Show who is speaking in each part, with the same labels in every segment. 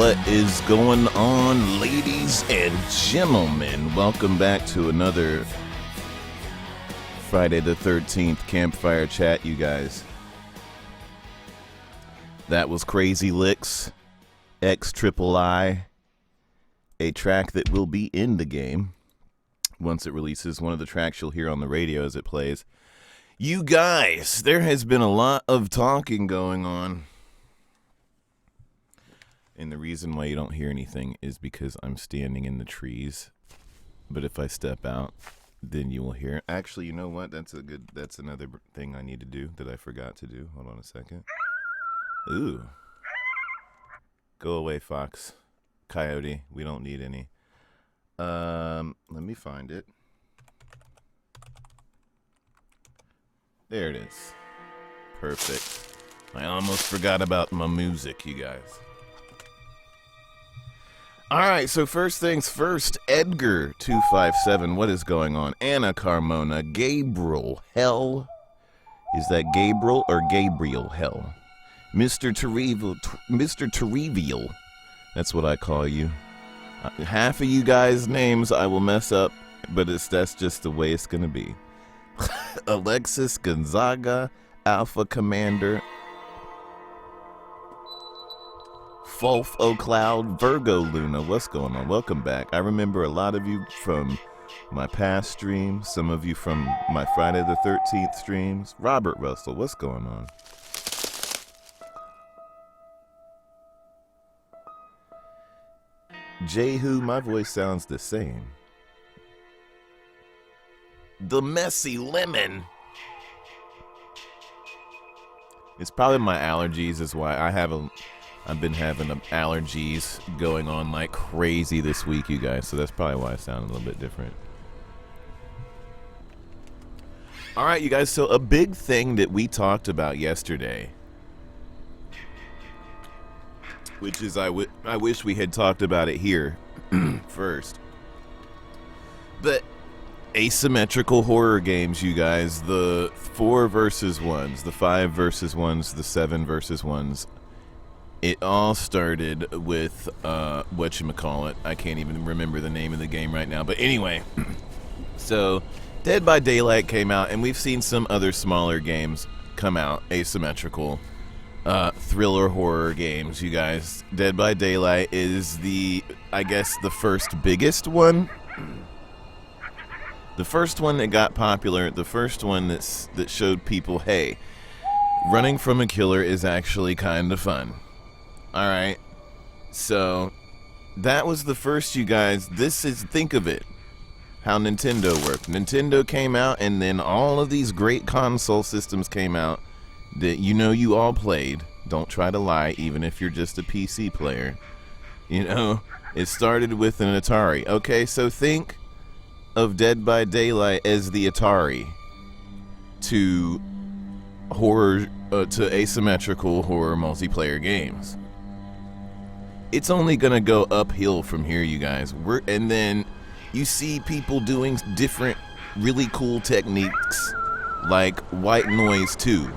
Speaker 1: What is going on, ladies and gentlemen? Welcome back to another Friday the 13th Campfire Chat, you guys. That was Crazy Licks, XIII, a track that will be in the game once it releases. One of the tracks you'll hear on the radio as it plays. You guys, there has been a lot of talking going on. And the reason why you don't hear anything is because I'm standing in the trees. But if I step out, then you will hear. Actually, you know what? That's another thing I need to do that I forgot to do. Hold on a second. Ooh. Go away, fox. Coyote. We don't need any. Let me find it. There it is. Perfect. I almost forgot about my music, you guys. Alright, so first things first, Edgar257, what is going on? Anna Carmona, Gabriel Hell. Is that Gabriel or Gabriel Hell? Mr. Terrivial, that's what I call you. Half of you guys' names I will mess up, but that's just the way it's gonna be. Alexis Gonzaga, Alpha Commander, Fulf O'Cloud, Virgo Luna, what's going on? Welcome back. I remember a lot of you from my past streams, some of you from my Friday the 13th streams. Robert Russell, what's going on? Jehu, my voice sounds the same. The Messy Lemon. It's probably my allergies is why I've been having allergies going on like crazy this week, you guys. So that's probably why I sound a little bit different. All right, you guys. So a big thing that we talked about yesterday, which is I wish we had talked about it here first. But asymmetrical horror games, you guys. The 4 versus 1s, the 5 versus 1s, the 7 versus 1s. It all started with, whatchamacallit. I can't even remember the name of the game right now. But anyway, so Dead by Daylight came out, and we've seen some other smaller games come out, asymmetrical thriller horror games, you guys. Dead by Daylight is I guess, the first biggest one. The first one that got popular, the first one that showed people, hey, running from a killer is actually kind of fun. Alright, so that was the first, you guys. Think of it, how Nintendo worked. Nintendo came out, and then all of these great console systems came out that you all played. Don't try to lie, even if you're just a PC player. It started with an Atari. Okay, so think of Dead by Daylight as the Atari to horror, to asymmetrical horror multiplayer games. It's only gonna go uphill from here, you guys. And then you see people doing different, really cool techniques, like White Noise 2.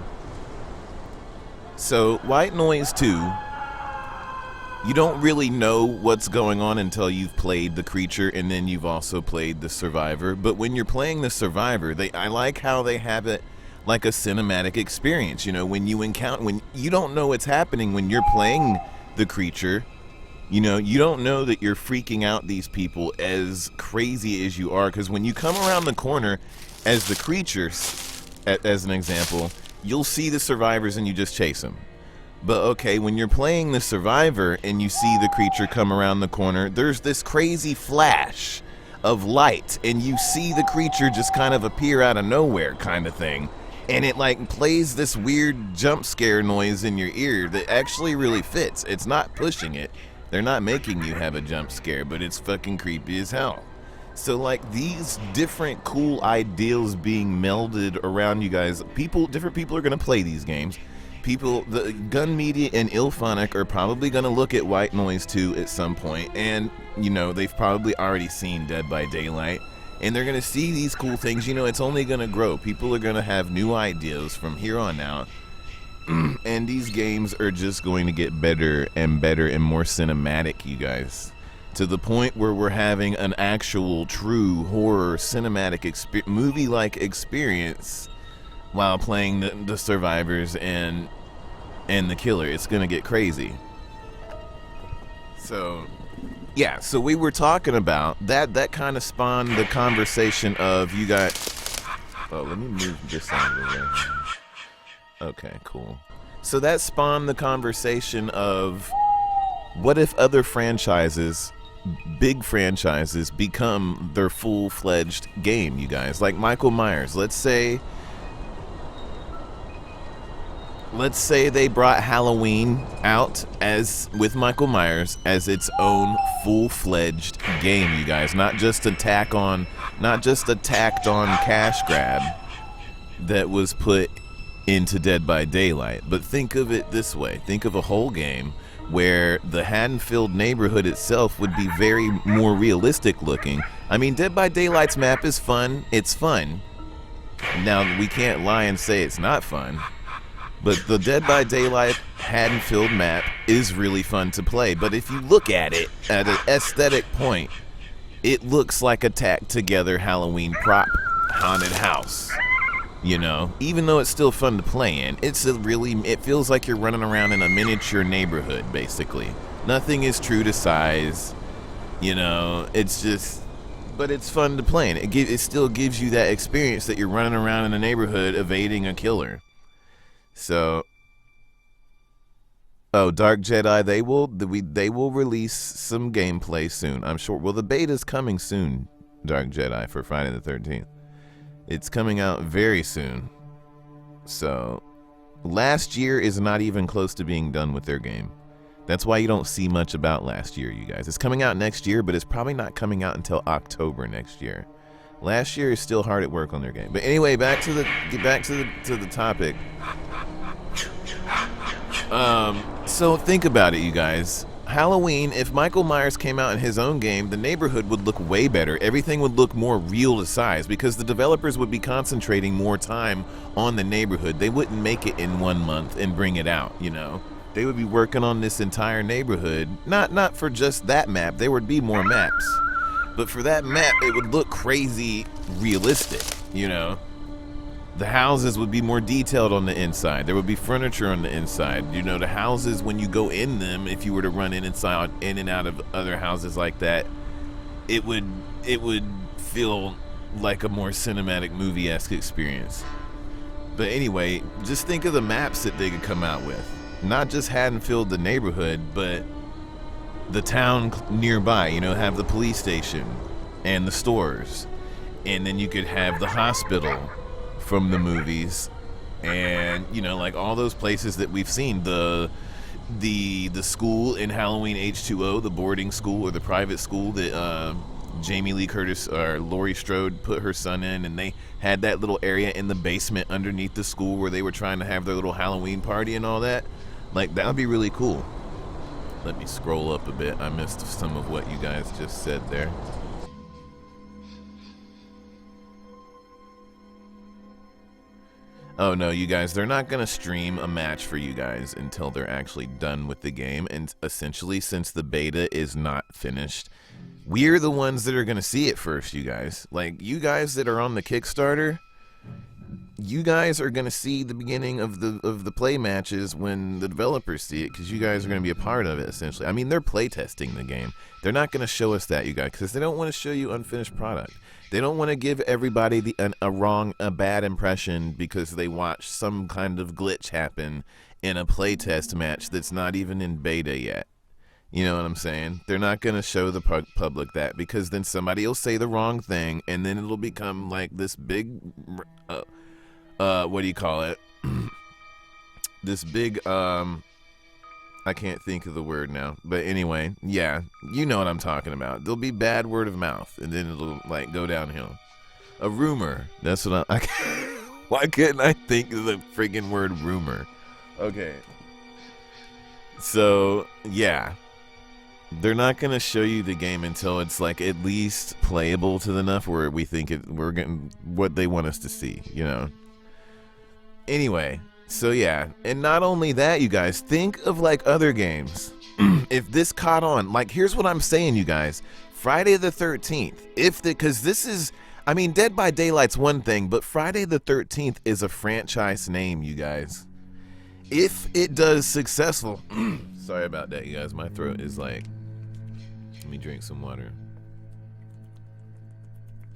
Speaker 1: So White Noise 2, you don't really know what's going on until you've played the creature, and then you've also played the survivor. But when you're playing the survivor, I like how they have it like a cinematic experience. When you don't know what's happening when you're playing the creature. You don't know that you're freaking out these people as crazy as you are, because when you come around the corner as the creatures, as an example, you'll see the survivors and you just chase them. But okay, when you're playing the survivor and you see the creature come around the corner, there's this crazy flash of light, and you see the creature just kind of appear out of nowhere kind of thing. And it like plays this weird jump scare noise in your ear that actually really fits. It's not pushing it. They're not making you have a jump scare, but it's fucking creepy as hell. So like these different cool ideals being melded around, you guys. Different people are gonna play these games. The Gun Media and Ilphonic are probably gonna look at White Noise 2 at some point, and they've probably already seen Dead by Daylight, and they're gonna see these cool things. It's only gonna grow. People are gonna have new ideas from here on out. And these games are just going to get better and better and more cinematic, you guys. To the point where we're having an actual true horror cinematic movie-like experience while playing the survivors and the killer. It's gonna get crazy. So yeah, so we were talking about that kind of spawned the conversation of you got, oh, let me move this angle there. Okay, cool. So that spawned the conversation of what if other franchises, big franchises, become their full-fledged game, you guys? Like Michael Myers. Let's say they brought Halloween out as with Michael Myers as its own full-fledged game, you guys. Not just a tacked on cash grab that was put into Dead by Daylight. But think of it this way. Think of a whole game where the Haddonfield neighborhood itself would be very more realistic looking. I mean, Dead by Daylight's map is fun. It's fun. Now, we can't lie and say it's not fun. But the Dead by Daylight Haddonfield map is really fun to play. But if you look at it at an aesthetic point, it looks like a tacked together Halloween prop haunted house. You know, even though it's still fun to play in, it feels like you're running around in a miniature neighborhood, basically. Nothing is true to size, you know, it's just, but it's fun to play in. It still gives you that experience that you're running around in a neighborhood evading a killer. So, oh, Dark Jedi, they will release some gameplay soon, I'm sure. Well, the beta's coming soon, Dark Jedi, for Friday the 13th. It's coming out very soon. So, last year is not even close to being done with their game. That's why you don't see much about last year, you guys. It's coming out next year, but it's probably not coming out until October next year. Last year is still hard at work on their game. But anyway, back to the topic. So think about it, you guys. Halloween, if Michael Myers came out in his own game, the neighborhood would look way better. Everything would look more real to size because the developers would be concentrating more time on the neighborhood. They wouldn't make it in 1 month and bring it out, you know. They would be working on this entire neighborhood, not for just that map. There would be more maps. But for that map, it would look crazy realistic, you know. The houses would be more detailed on the inside. There would be furniture on the inside. You know, the houses, when you go in them, if you were to run in and out of other houses like that, it would feel like a more cinematic movie-esque experience. But anyway, just think of the maps that they could come out with. Not just Haddonfield, the neighborhood, but the town nearby, you know, have the police station and the stores. And then you could have the hospital from the movies, and you know, like all those places that we've seen, the school in Halloween H2O, the boarding school or the private school that Jamie Lee Curtis or Laurie Strode put her son in, and they had that little area in the basement underneath the school where they were trying to have their little Halloween party and all that. Like, that would be really cool. Let me scroll up a bit. I missed some of what you guys just said there. Oh no, you guys, they're not going to stream a match for you guys until they're actually done with the game. And essentially, since the beta is not finished, we're the ones that are going to see it first, you guys. Like, you guys that are on the Kickstarter, you guys are going to see the beginning of the play matches when the developers see it, because you guys are going to be a part of it, essentially. I mean, they're play testing the game. They're not going to show us that, you guys, because they don't want to show you unfinished product. They don't want to give everybody a bad impression because they watched some kind of glitch happen in a playtest match that's not even in beta yet. You know what I'm saying? They're not going to show the public that, because then somebody will say the wrong thing, and then it'll become like this big, what do you call it? This big, I can't think of the word now, but anyway, yeah, you know what I'm talking about. There'll be bad word of mouth, and then it'll like go downhill. A rumor. That's what why couldn't I think of the friggin' word rumor? Okay. So, yeah. They're not going to show you the game until it's like at least playable to enough where we think we're getting what they want us to see, you know. Anyway, So yeah, and not only that, you guys, think of like other games. If this caught on, like here's what I'm saying, you guys. Friday the 13th, because this is, I mean, Dead by Daylight's one thing, but Friday the 13th is a franchise name, you guys. If it does successful, sorry about that, you guys, my throat is like, let me drink some water.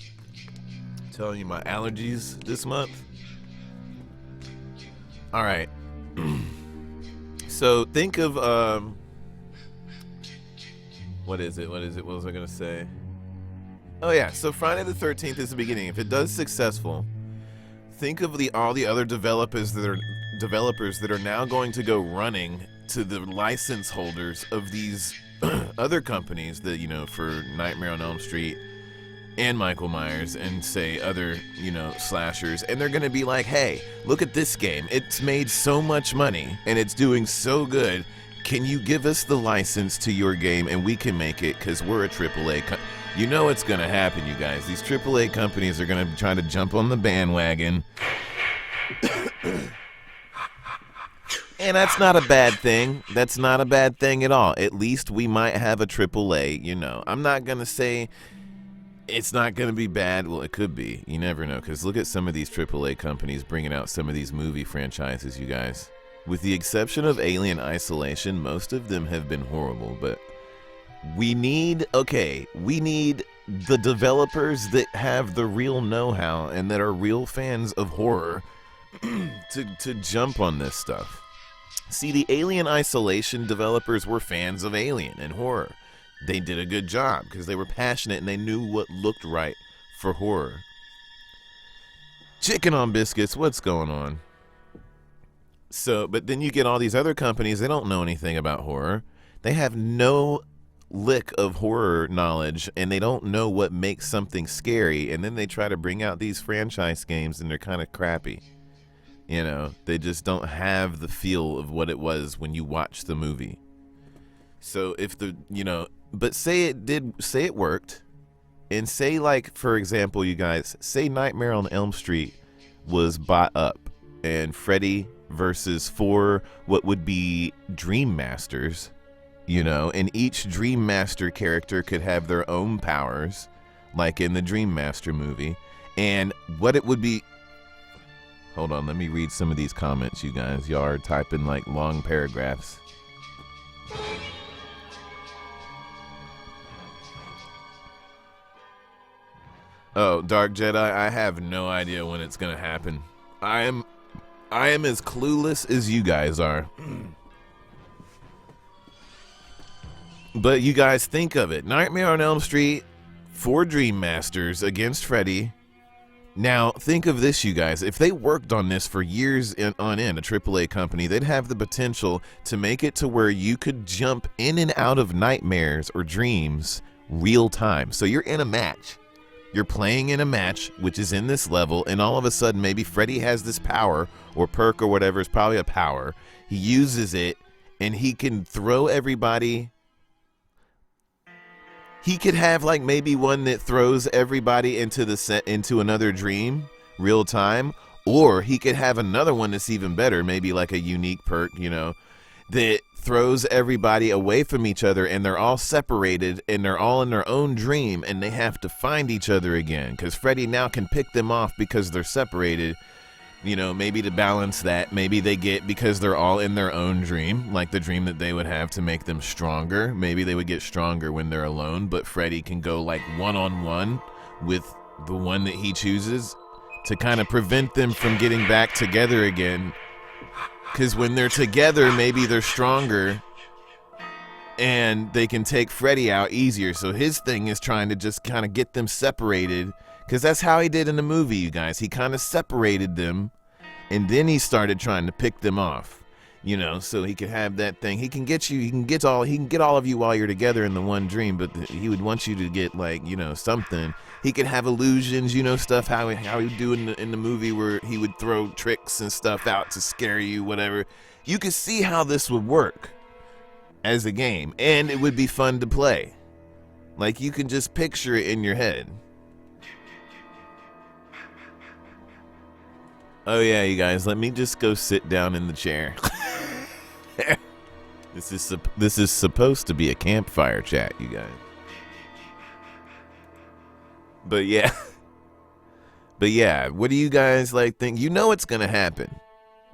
Speaker 1: I'm telling you my allergies this month. All right. So think of, what is it? What was I gonna say? Oh yeah, so Friday the 13th is the beginning. If it does successful, think of all the other developers that are now going to go running to the license holders of these other companies that, you know, for Nightmare on Elm Street and Michael Myers and say other, you know, slashers, and they're gonna be like, hey, look at this game. It's made so much money and it's doing so good. Can you give us the license to your game and we can make it because we're a AAA you know it's gonna happen, you guys. These AAA companies are gonna try to jump on the bandwagon. And that's not a bad thing. That's not a bad thing at all. At least we might have a AAA, you know. I'm not gonna say it's not gonna be bad. Well, it could be. You never know, because look at some of these AAA companies bringing out some of these movie franchises, you guys. With the exception of Alien Isolation, most of them have been horrible, but we need the developers that have the real know-how and that are real fans of horror to jump on this stuff. See, the Alien Isolation developers were fans of Alien and horror. They did a good job because they were passionate and they knew what looked right for horror. Chicken on biscuits, what's going on? So, but then you get all these other companies, they don't know anything about horror. They have no lick of horror knowledge and they don't know what makes something scary, and then they try to bring out these franchise games and they're kind of crappy. You know, they just don't have the feel of what it was when you watch the movie. So if the, you know, but say it worked, and say, like, for example, you guys, say Nightmare on Elm Street was bought up and Freddy versus 4 what would be Dream Masters, you know, and each Dream Master character could have their own powers, like in the Dream Master movie, and what it would be. Hold on, let me read some of these comments, you guys. Y'all are typing like long paragraphs. Oh, Dark Jedi, I have no idea when it's gonna happen. I am as clueless as you guys are. But you guys think of it. Nightmare on Elm Street, 4 Dream Masters against Freddy. Now, think of this, you guys. If they worked on this for years on end, a AAA company, they'd have the potential to make it to where you could jump in and out of nightmares or dreams real time. So you're in a match. You're playing in a match, which is in this level, and all of a sudden maybe Freddy has this power or perk or whatever. It's probably a power. He uses it, and he can throw everybody. He could have like maybe one that throws everybody into another dream real time, or he could have another one that's even better, maybe like a unique perk, you know, that throws everybody away from each other and they're all separated and they're all in their own dream and they have to find each other again because Freddy now can pick them off because they're separated. You know, maybe to balance that, maybe they get, because they're all in their own dream, like the dream that they would have to make them stronger. Maybe they would get stronger when they're alone, but Freddy can go like one-on-one with the one that he chooses to kind of prevent them from getting back together again. Because when they're together, maybe they're stronger and they can take Freddy out easier. So his thing is trying to just kind of get them separated. Because that's how he did in the movie, you guys. He kind of separated them, and then he started trying to pick them off, you know, so he could have that thing. He can get you, he can get all of you while you're together in the one dream, but he would want you to get, like, you know, something. He could have illusions, you know, stuff, how he would do in the movie where he would throw tricks and stuff out to scare you, whatever. You could see how this would work as a game, and it would be fun to play. Like, you can just picture it in your head. Oh yeah, you guys, let me just go sit down in the chair. This is supposed to be a campfire chat, you guys. But yeah. But yeah, what do you guys like think? You know it's gonna happen.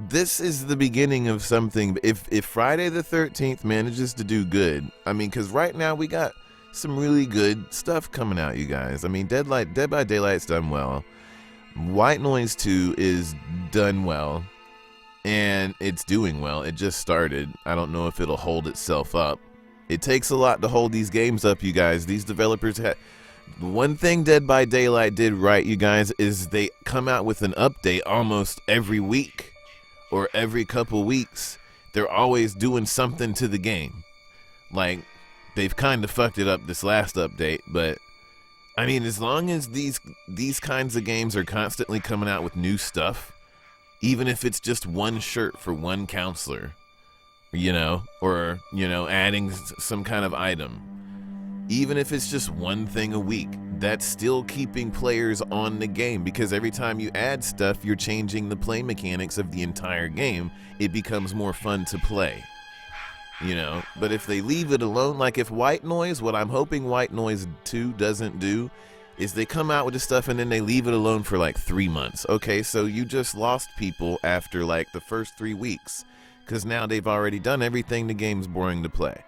Speaker 1: This is the beginning of something. If Friday the 13th manages to do good, I mean, because right now we got some really good stuff coming out, you guys. I mean, Dead by Daylight's done well. White Noise 2 is done well. And it's doing well. It just started. I don't know if it'll hold itself up. It takes a lot to hold these games up, you guys. These developers had... One thing Dead by Daylight did right, you guys, is they come out with an update almost every week or every couple weeks. They're always doing something to the game. Like, they've kind of fucked it up this last update, but I mean, as long as these kinds of games are constantly coming out with new stuff, even if it's just one shirt for one counselor, you know, or, you know, adding some kind of item, even if it's just one thing a week, that's still keeping players on the game, because every time you add stuff, you're changing the play mechanics of the entire game. It becomes more fun to play, you know. But if they leave it alone, like if White Noise, what I'm hoping White Noise 2 doesn't do is they come out with this stuff and then they leave it alone for like 3 months. Okay, so you just lost people after like the first 3 weeks, because now they've already done everything the game's boring to play.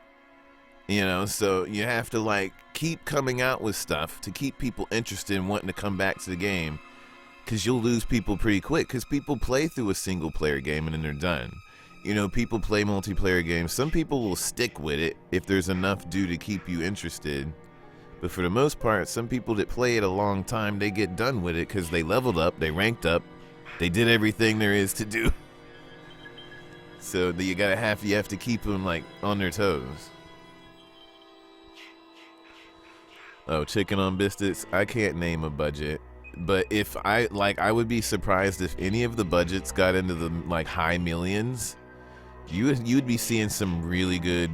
Speaker 1: You know, so you have to like keep coming out with stuff to keep people interested in wanting to come back to the game, because you'll lose people pretty quick, because people play through a single player game and then they're done. You know, people play multiplayer games. Some people will stick with it if there's enough due to keep you interested. But for the most part, some people that play it a long time, they get done with it because they leveled up, they ranked up, they did everything there is to do. So you have to keep them like on their toes. Oh, chicken on biscuits. I can't name a budget, but if I would be surprised if any of the budgets got into the like high millions. You'd be seeing some really good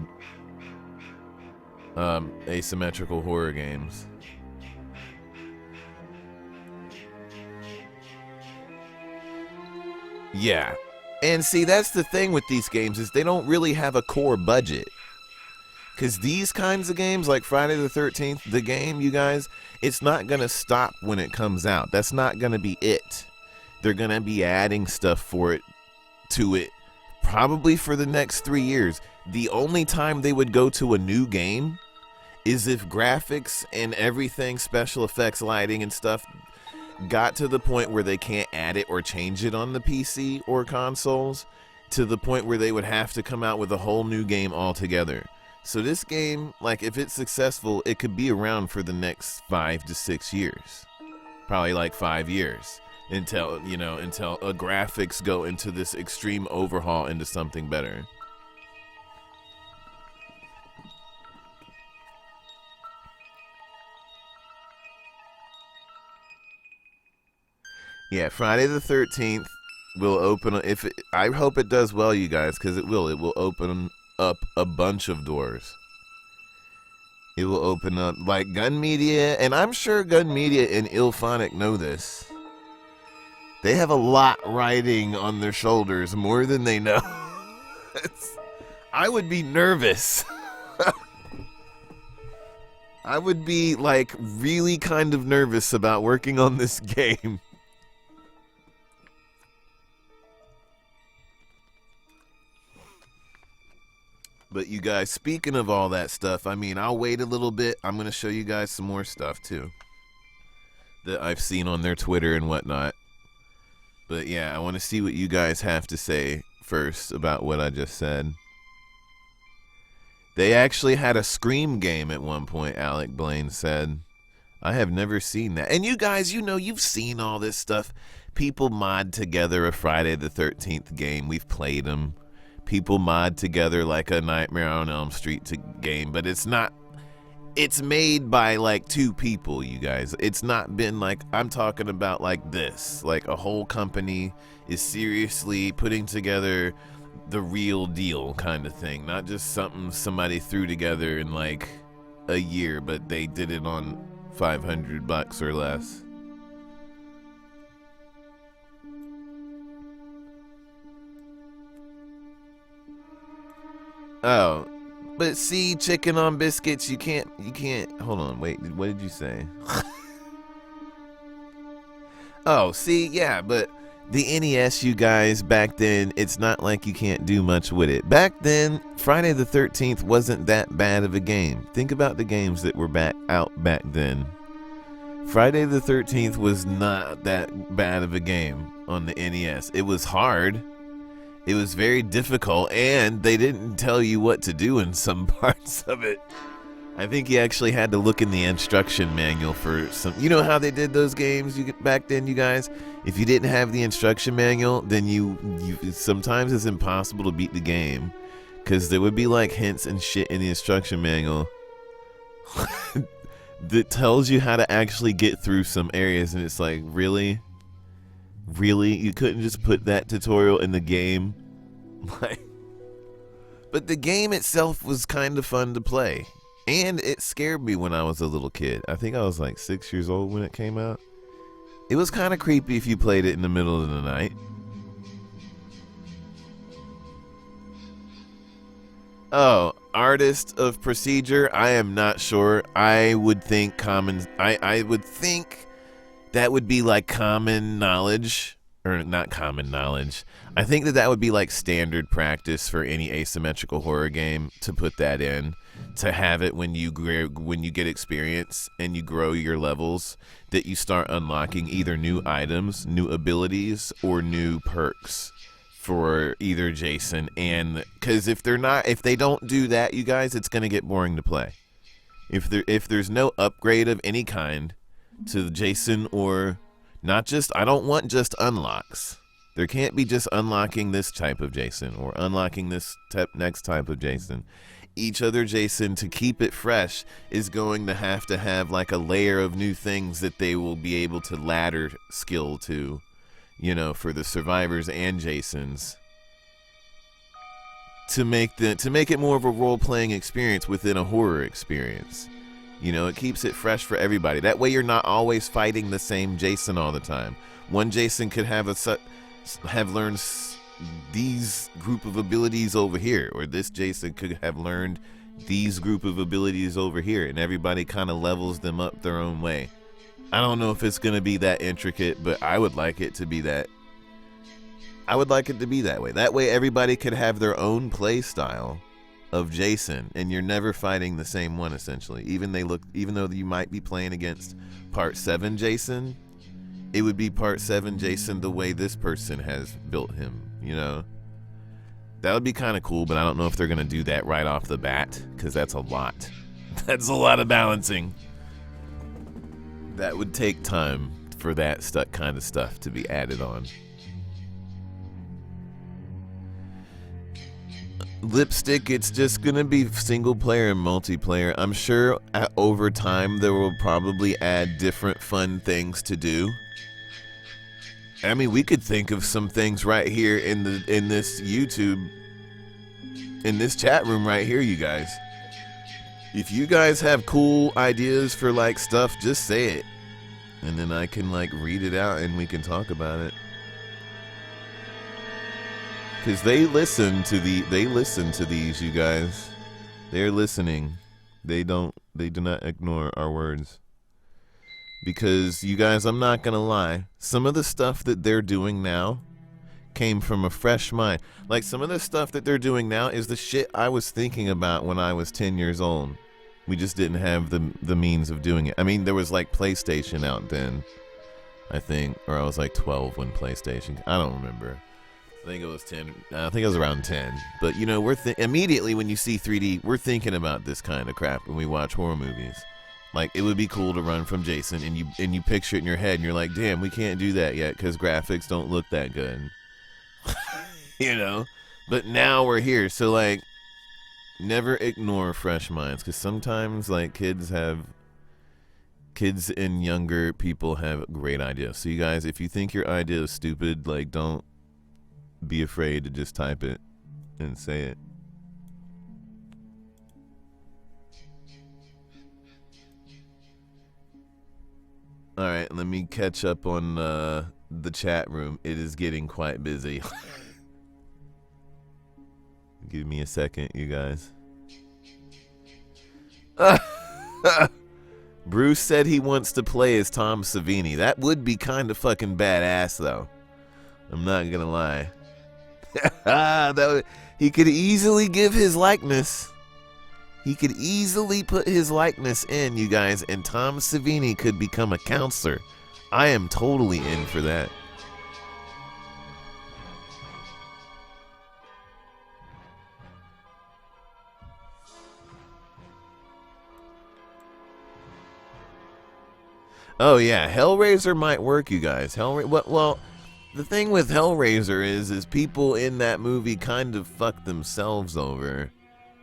Speaker 1: asymmetrical horror games. Yeah. And see, that's the thing with these games, is they don't really have a core budget. Because these kinds of games, like Friday the 13th, the game, you guys, it's not going to stop when it comes out. That's not going to be it. They're going to be adding stuff to it, probably for the next 3 years. The only time they would go to a new game is if graphics and everything, special effects, lighting and stuff, got to the point where they can't add it or change it on the PC or consoles, to the point where they would have to come out with a whole new game altogether. So this game, like, if it's successful, it could be around for the next 5 to 6 years. Probably like 5 years until a graphics go into this extreme overhaul into something better. Yeah, Friday the 13th will open. I hope it does well, you guys, because it will. It will open up a bunch of doors. It will open up like Gun Media, and I'm sure Gun Media and Ilphonic know this. They have a lot riding on their shoulders, more than they know. I would be nervous. I would be like really kind of nervous about working on this game. But you guys, speaking of all that stuff, I mean, I'll wait a little bit. I'm going to show you guys some more stuff, too, that I've seen on their Twitter and whatnot. But yeah, I want to see what you guys have to say first about what I just said. They actually had a Scream game at one point, Alec Blaine said. I have never seen that. And you guys, you know, you've seen all this stuff. People mod together a Friday the 13th game. We've played them. People mod together like a Nightmare on Elm Street game, but it's not. It's made by like 2 people, you guys. It's not been like, I'm talking about like this. Like a whole company is seriously putting together the real deal kind of thing. Not just something somebody threw together in like a year, but they did it on $500 or less. Oh, but see, chicken on biscuits, you can't, hold on, wait, what did you say? Oh, see, yeah, but the NES, you guys, back then, it's not like you can't do much with it. Back then, Friday the 13th wasn't that bad of a game. Think about the games that were out back then. Friday the 13th was not that bad of a game on the NES. It was hard. It was very difficult, and they didn't tell you what to do in some parts of it. I think you actually had to look in the instruction manual for some. You know how they did those games back then, you guys? If you didn't have the instruction manual, then you sometimes it's impossible to beat the game, because there would be like hints and shit in the instruction manual that tells you how to actually get through some areas, and it's like, really? Really? You couldn't just put that tutorial in the game? But the game itself was kind of fun to play. And it scared me when I was a little kid. I think I was like 6 years old when it came out. It was kind of creepy if you played it in the middle of the night. Oh, artist of procedure? I am not sure. I would think I would think that would be like common knowledge. Or not common knowledge. I think that would be like standard practice for any asymmetrical horror game to put that in. To have it when you get experience and you grow your levels, that you start unlocking either new items, new abilities, or new perks for either Jason. And because if they don't do that, you guys, it's gonna get boring to play. If there's no upgrade of any kind to Jason, or not just, I don't want just unlocks. There can't be just unlocking this type of Jason or unlocking this next type of Jason. Each other Jason, to keep it fresh, is going to have like a layer of new things that they will be able to ladder skill to, you know, for the survivors and Jasons, to make it more of a role-playing experience within a horror experience. You know, it keeps it fresh for everybody. That way you're not always fighting the same Jason all the time. One Jason could have learned these group of abilities over here, or this Jason could have learned these group of abilities over here, and everybody kind of levels them up their own way. I don't know if it's going to be that intricate, but I would like it to be that. I would like it to be that way. That way everybody could have their own play style of Jason, and you're never fighting the same one, essentially. Even though you might be playing against part 7 Jason, it would be part 7 Jason the way this person has built him, you know? That would be kind of cool, but I don't know if they're going to do that right off the bat, because that's a lot. That's a lot of balancing. That would take time for that kind of stuff to be added on. Lipstick, it's just going to be single player and multiplayer. I'm sure over time they will probably add different fun things to do. I mean, we could think of some things right here in this YouTube, in this chat room right here, you guys. If you guys have cool ideas for like stuff, just say it, and then I can like read it out and we can talk about it. Because they listen to these, you guys. They're listening. They do not ignore our words. Because, you guys, I'm not going to lie. Some of the stuff that they're doing now came from a fresh mind. Like, some of the stuff that they're doing now is the shit I was thinking about when I was 10 years old. We just didn't have the means of doing it. I mean, there was, like, PlayStation out then, I think. Or I was, like, 12 when PlayStation... I don't remember. I think it was 10. I think it was around 10. But, you know, immediately when you see 3D, we're thinking about this kind of crap when we watch horror movies. Like, it would be cool to run from Jason, and you picture it in your head, and you're like, damn, we can't do that yet because graphics don't look that good. You know? But now we're here, so, like, never ignore fresh minds, because sometimes, like, kids and younger people have great ideas. So, you guys, if you think your idea is stupid, like, don't be afraid to just type it and say it. Alright, let me catch up on the chat room. It is getting quite busy. Give me a second, you guys. Bruce said he wants to play as Tom Savini. That would be kind of fucking badass, though. I'm not gonna lie. He could easily give his likeness. He could easily put his likeness in, you guys, and Tom Savini could become a counselor. I am totally in for that. Oh yeah, Hellraiser might work, you guys. Well, the thing with Hellraiser is people in that movie kind of fucked themselves over.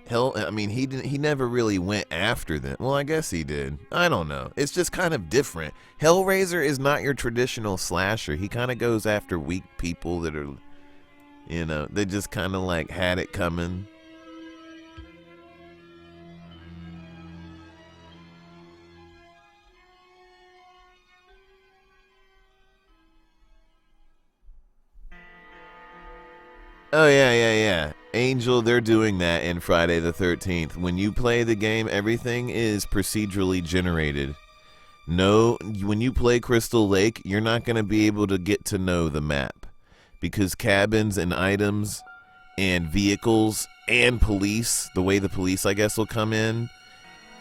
Speaker 1: He never really went after them. Well, I guess he did. I don't know. It's just kind of different. Hellraiser is not your traditional slasher. He kind of goes after weak people that are, they just kind of like had it coming. Oh, yeah. Angel, they're doing that in Friday the 13th. When you play the game, everything is procedurally generated. No, when you play Crystal Lake, you're not going to be able to get to know the map. Because cabins and items and vehicles and police, the way the police, I guess, will come in,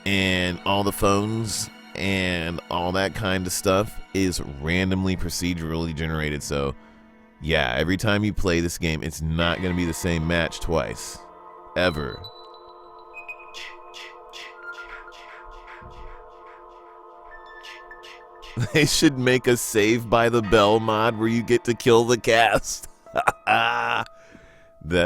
Speaker 1: and all the phones and all that kind of stuff is randomly procedurally generated, so... yeah, every time you play this game, it's not going to be the same match twice. Ever. They should make a Save by the Bell mod where you get to kill the cast. That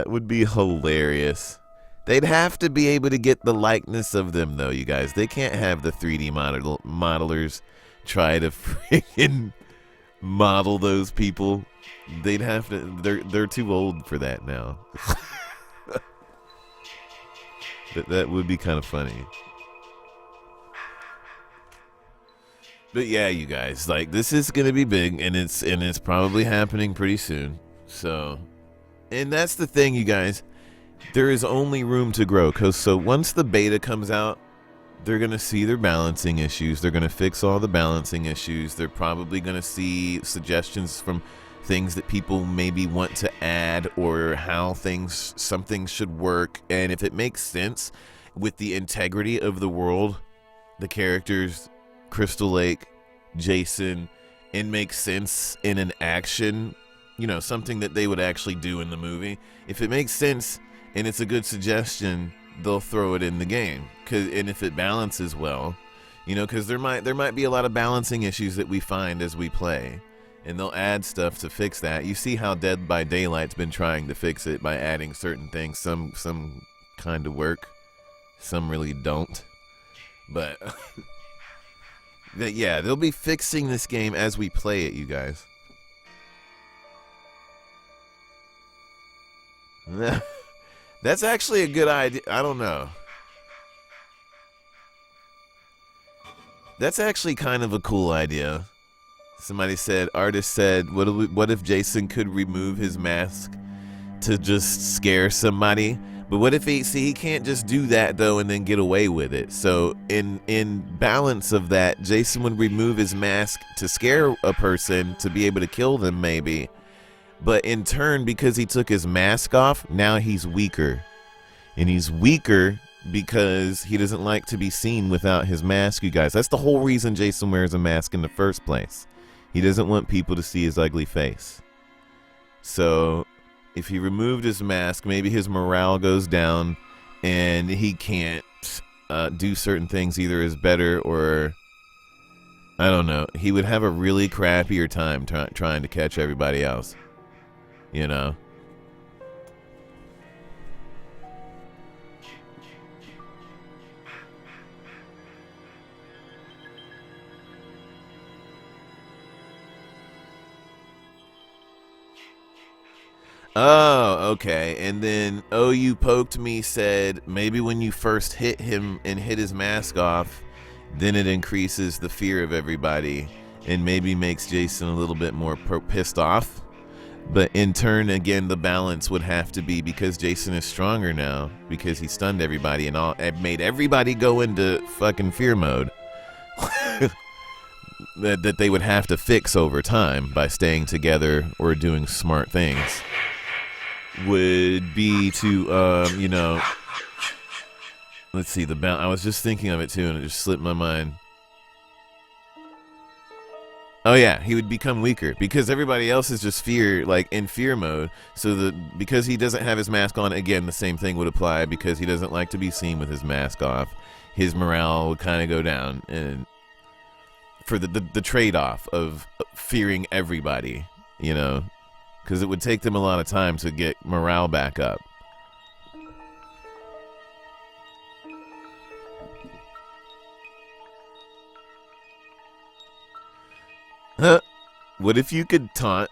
Speaker 1: would be hilarious. They'd have to be able to get the likeness of them, though, you guys. They can't have the 3D modelers try to freaking model those people. They'd have to. They're too old for that now. That would be kind of funny. But yeah, you guys, like, this is gonna be big, and it's probably happening pretty soon. So, and that's the thing, you guys. There is only room to grow, so once the beta comes out, they're going to see their balancing issues. They're going to fix all the balancing issues. They're probably going to see suggestions from things that people maybe want to add, or how some things should work. And if it makes sense with the integrity of the world, the characters, Crystal Lake, Jason, and makes sense in an action, something that they would actually do in the movie. If it makes sense and it's a good suggestion, they'll throw it in the game. And if it balances well, because there might be a lot of balancing issues that we find as we play, and they'll add stuff to fix that. You see how Dead by Daylight's been trying to fix it by adding certain things. Some kind of work, some really don't. But yeah, they'll be fixing this game as we play it, you guys. That's actually a good idea. I don't know. That's actually kind of a cool idea. Somebody said, artist said, what if Jason could remove his mask to just scare somebody? But what if he can't just do that, though, and then get away with it? So in balance of that, Jason would remove his mask to scare a person to be able to kill them, maybe. But in turn, because he took his mask off, now he's weaker. And he's weaker because he doesn't like to be seen without his mask, you guys. That's the whole reason Jason wears a mask in the first place. He doesn't want people to see his ugly face. So if he removed his mask, maybe his morale goes down and he can't do certain things either as better, or I don't know. He would have a really crappier time trying to catch everybody else. Oh, okay. And then You Poked Me said maybe when you first hit him and hit his mask off, then it increases the fear of everybody and maybe makes Jason a little bit more pissed off. But in turn, again, the balance would have to be, because Jason is stronger now, because he stunned everybody and all, it made everybody go into fucking fear mode. that they would have to fix over time by staying together or doing smart things. Would be to, you know, let's see, I was just thinking of it too, and it just slipped my mind. Oh yeah, he would become weaker because everybody else is just in fear mode. So because he doesn't have his mask on, again, the same thing would apply because he doesn't like to be seen with his mask off. His morale would kind of go down, and for the trade-off of fearing everybody, you know, because it would take them a lot of time to get morale back up. What if you could taunt?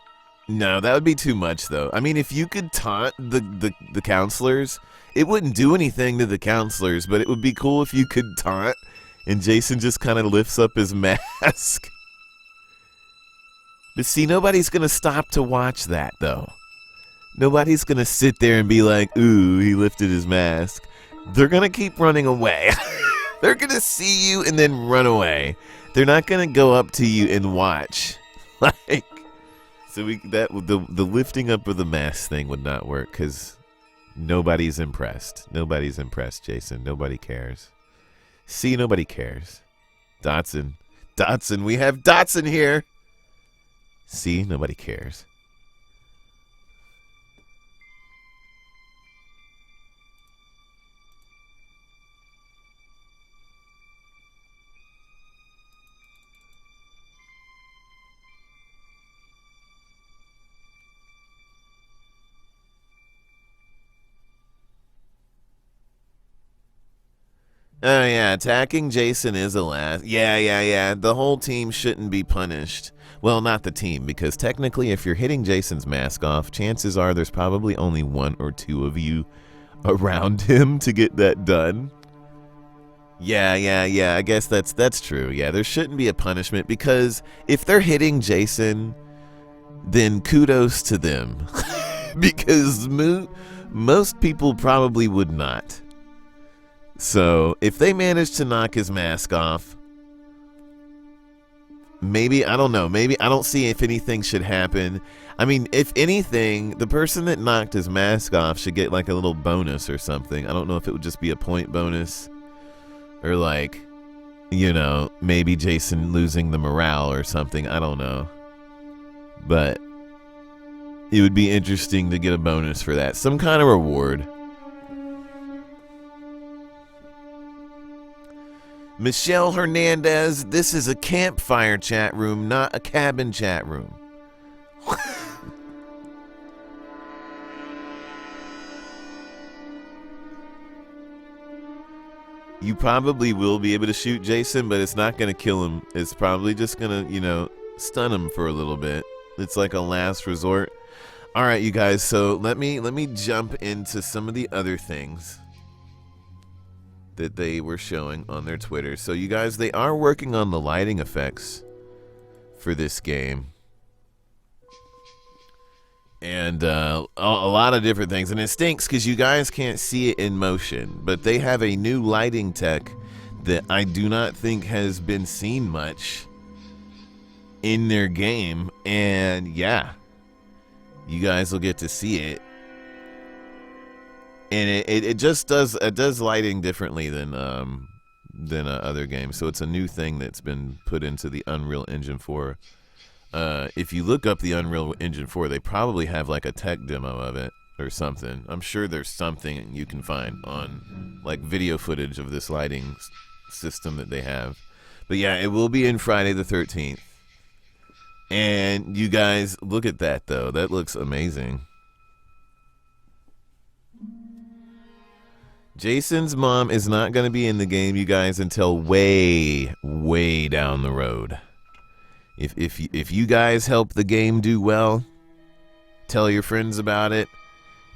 Speaker 1: No, that would be too much, though. I mean, if you could taunt the counselors, it wouldn't do anything to the counselors, but it would be cool if you could taunt, and Jason just kind of lifts up his mask. But see, nobody's going to stop to watch that, though. Nobody's going to sit there and be like, ooh, he lifted his mask. They're going to keep running away. They're going to see you and then run away. They're not going to go up to you and watch. Like, so the lifting up of the mask thing would not work because nobody's impressed. Nobody's impressed, Jason. Nobody cares. See, nobody cares. Dotson, we have Dotson here. See, nobody cares. Oh, yeah, attacking Jason is a last. Yeah. The whole team shouldn't be punished. Well, not the team, because technically if you're hitting Jason's mask off, chances are there's probably only one or two of you around him to get that done. Yeah, I guess that's true. Yeah, there shouldn't be a punishment, because if they're hitting Jason, then kudos to them. Because most people probably would not. So, if they manage to knock his mask off, maybe, I don't know, maybe, I don't see if anything should happen. I mean, if anything, the person that knocked his mask off should get like a little bonus or something. I don't know if it would just be a point bonus, or like, you know, maybe Jason losing the morale or something. I don't know. But it would be interesting to get a bonus for that. Some kind of reward. Michelle Hernandez, this is a campfire chat room, not a cabin chat room. You probably will be able to shoot Jason, but it's not going to kill him. It's probably just going to, you know, stun him for a little bit. It's like a last resort. All right, you guys, so let me jump into some of the other things that they were showing on their Twitter. So you guys, they are working on the lighting effects for this game. And a lot of different things. And it stinks because you guys can't see it in motion. But they have a new lighting tech that I do not think has been seen much in their game. And yeah, you guys will get to see it. And it just does lighting differently than other games. So it's a new thing that's been put into the Unreal Engine 4. If you look up the Unreal Engine 4, they probably have like a tech demo of it or something. I'm sure there's something you can find on like video footage of this lighting system that they have. But yeah, it will be in Friday the 13th. And you guys, look at that though. That looks amazing. Jason's mom is not going to be in the game, you guys, until way, way down the road. If you guys help the game do well, tell your friends about it,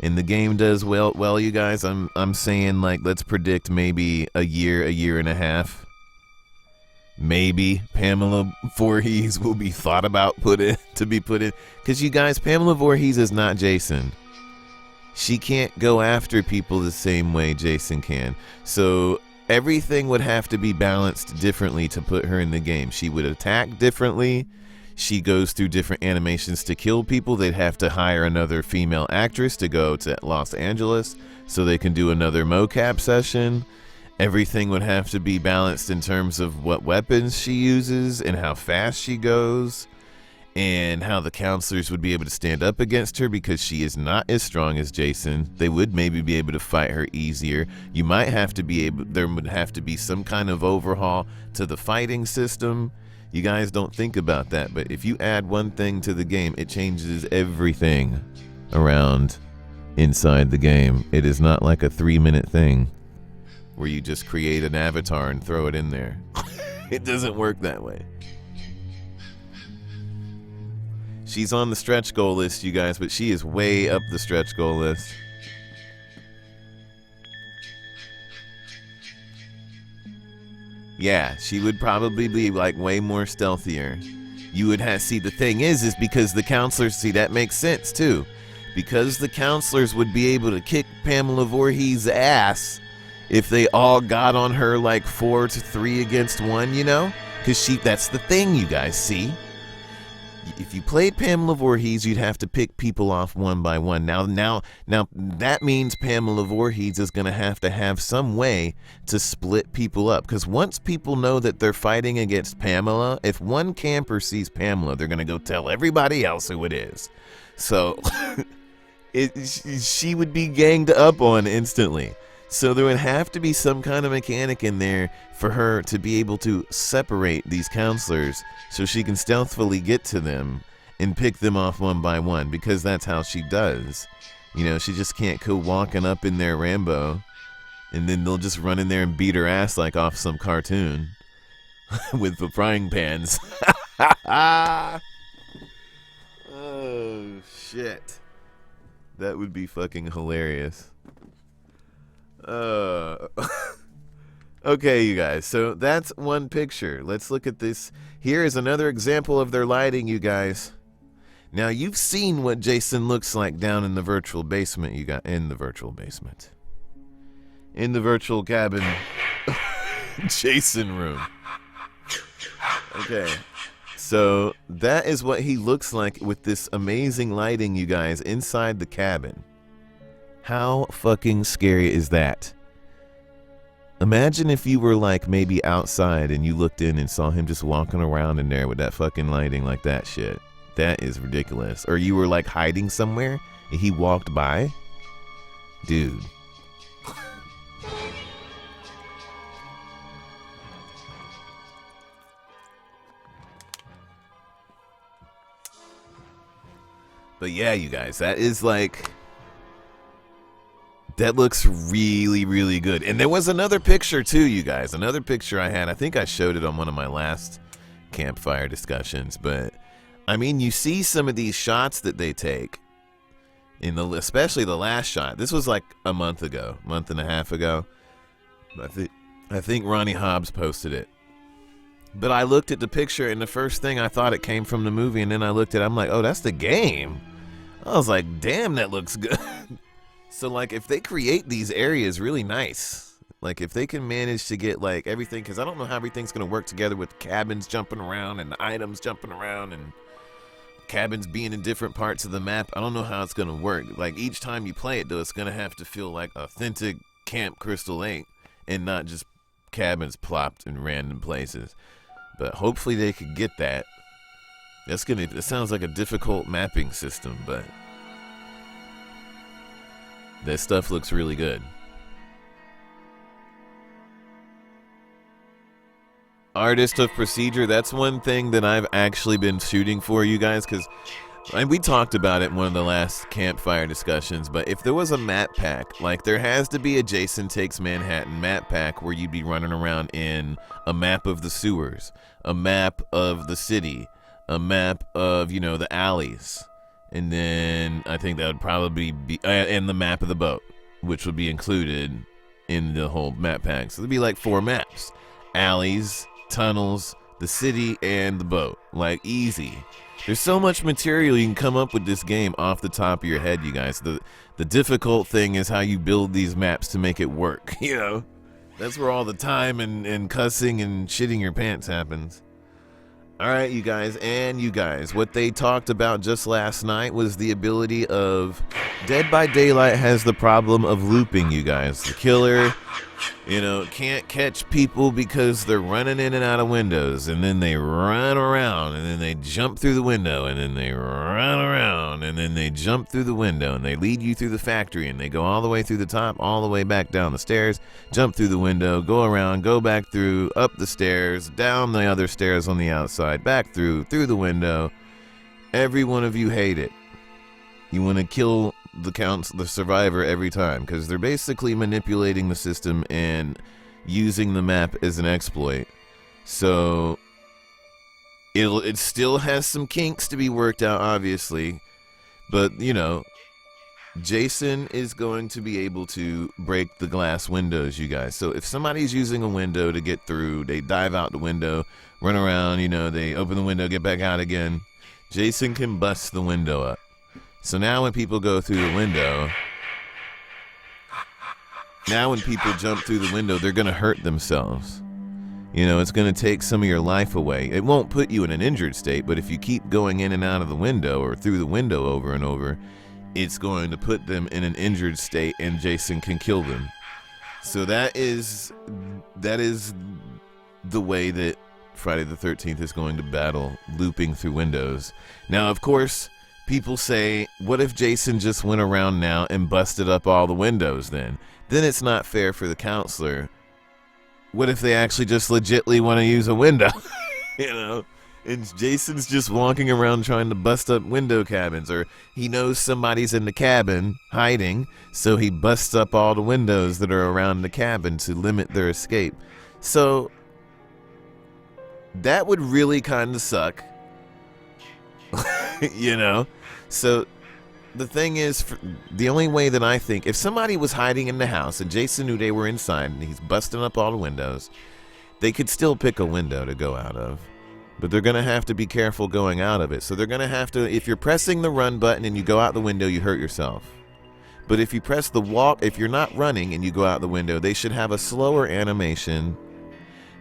Speaker 1: and the game does well, you guys, I'm saying, like, let's predict maybe a year and a half. Maybe Pamela Voorhees will be thought about put in. Because you guys, Pamela Voorhees is not Jason. She can't go after people the same way Jason can. So everything would have to be balanced differently to put her in the game. She would attack differently. She goes through different animations to kill people. They'd have to hire another female actress to go to Los Angeles so they can do another mocap session. Everything would have to be balanced in terms of what weapons she uses and how fast she goes, and how the counselors would be able to stand up against her because she is not as strong as Jason. They would maybe be able to fight her easier. You might have to be able, there would have to be some kind of overhaul to the fighting system. You guys don't think about that, but if you add one thing to the game, it changes everything around inside the game. It is not like a 3-minute thing where you just create an avatar and throw it in there. It doesn't work that way. She's on the stretch goal list, you guys, but she is way up the stretch goal list. Yeah, she would probably be like way more stealthier. You would have, see, the thing is because the counselors, see, that makes sense too. Because the counselors would be able to kick Pamela Voorhees' ass if they all got on her like 4-3 against 1, you know? Because that's the thing, you guys, see? If you played Pamela Voorhees, you'd have to pick people off one by one. Now that means Pamela Voorhees is going to have some way to split people up. Because once people know that they're fighting against Pamela, if one camper sees Pamela, they're going to go tell everybody else who it is. So she would be ganged up on instantly. So there would have to be some kind of mechanic in there for her to be able to separate these counselors so she can stealthily get to them and pick them off one by one, because that's how she does. You know, she just can't go walking up in there Rambo and then they'll just run in there and beat her ass like off some cartoon with the frying pans. Oh, shit. That would be fucking hilarious. Okay, you guys, so that's one picture. Let's look at this. Here is another example of their lighting, you guys. Now, you've seen what Jason looks like down in the virtual basement. In the virtual cabin Jason room. Okay, so that is what he looks like with this amazing lighting, you guys, inside the cabin. How fucking scary is that? Imagine if you were like maybe outside and you looked in and saw him just walking around in there with that fucking lighting like that shit. That is ridiculous. Or you were like hiding somewhere and he walked by. Dude. But yeah, you guys, that is like... That looks really, really good. And there was another picture too, you guys. Another picture I had. I think I showed it on one of my last campfire discussions. But, I mean, you see some of these shots that they take. Especially the last shot. This was like a month and a half ago. I think Ronnie Hobbs posted it. But I looked at the picture, and the first thing I thought it came from the movie. And then I looked at it, I'm like, oh, that's the game. I was like, damn, that looks good. So, like, if they create these areas really nice, like, if they can manage to get, like, everything, because I don't know how everything's going to work together with cabins jumping around and the items jumping around and cabins being in different parts of the map. I don't know how it's going to work. Like, each time you play it, though, it's going to have to feel like authentic Camp Crystal Lake and not just cabins plopped in random places. But hopefully they could get that. It sounds like a difficult mapping system, but... This stuff looks really good. Artist of procedure, that's one thing that I've actually been shooting for, you guys, because we talked about it in one of the last campfire discussions, but if there was a map pack, like there has to be a Jason Takes Manhattan map pack where you'd be running around in a map of the sewers, a map of the city, a map of, you know, the alleys. And then I think that would probably be, and the map of the boat, which would be included in the whole map pack. So there'd be like 4 maps. Alleys, tunnels, the city, and the boat. Like, easy. There's so much material you can come up with this game off the top of your head, you guys. The difficult thing is how you build these maps to make it work, you know? That's where all the time and cussing and shitting your pants happens. Alright, you guys, what they talked about just last night was the ability of Dead by Daylight has the problem of looping, you guys. The killer, you know, can't catch people because they're running in and out of windows, and then they run around, and then they jump through the window, and then they run around, and then they jump through the window, and they lead you through the factory, and they go all the way through the top, all the way back down the stairs, jump through the window, go around, go back through, up the stairs, down the other stairs on the outside, back through the window. Every one of you hate it. You want to kill the survivor every time, because they're basically manipulating the system and using the map as an exploit. So it still has some kinks to be worked out, obviously, but you know, Jason is going to be able to break the glass windows, you guys. So if somebody's using a window to get through, they dive out the window, run around, you know, they open the window, get back out again, Jason can bust the window up. So now when people go through the window, now when people jump through the window, they're going to hurt themselves. You know, it's going to take some of your life away. It won't put you in an injured state, but if you keep going in and out of the window or through the window over and over, it's going to put them in an injured state, and Jason can kill them. So that is the way that Friday the 13th is going to battle looping through windows. Now, of course, people say, what if Jason just went around now and busted up all the windows then? Then it's not fair for the counselor. What if they actually just legitly want to use a window? You know? And Jason's just walking around trying to bust up window cabins, or he knows somebody's in the cabin hiding, so he busts up all the windows that are around the cabin to limit their escape. So that would really kind of suck. You know? So the thing is, the only way that I think, if somebody was hiding in the house and Jason knew they were inside and he's busting up all the windows, they could still pick a window to go out of. But they're going to have to be careful going out of it. So they're going to have to, if you're pressing the run button and you go out the window, you hurt yourself. But if you press the walk, if you're not running and you go out the window, they should have a slower animation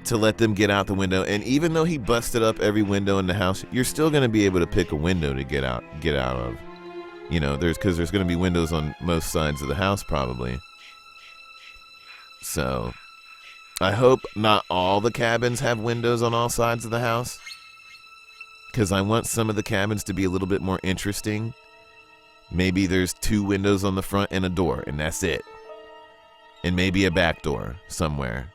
Speaker 1: to let them get out the window. And even though he busted up every window in the house, you're still going to be able to pick a window to get out of. You know, because there's going to be windows on most sides of the house probably. So I hope not all the cabins have windows on all sides of the house, because I want some of the cabins to be a little bit more interesting. Maybe there's 2 windows on the front and a door, and that's it. And maybe a back door somewhere.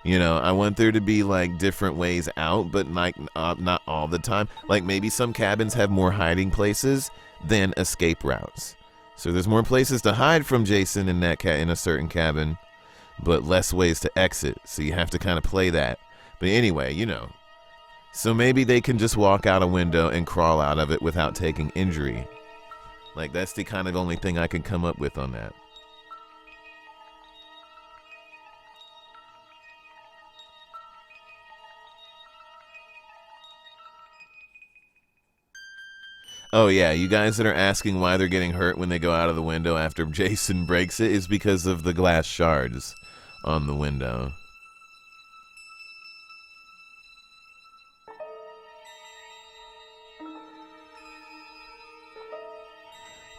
Speaker 1: You know, I want there to be like different ways out, but like not all the time. Like maybe some cabins have more hiding places than escape routes. So there's more places to hide from Jason in that in a certain cabin, but less ways to exit. So you have to kind of play that. But anyway, you know. So maybe they can just walk out a window and crawl out of it without taking injury. Like that's the kind of only thing I can come up with on that. Oh yeah, you guys that are asking why they're getting hurt when they go out of the window after Jason breaks it is because of the glass shards on the window.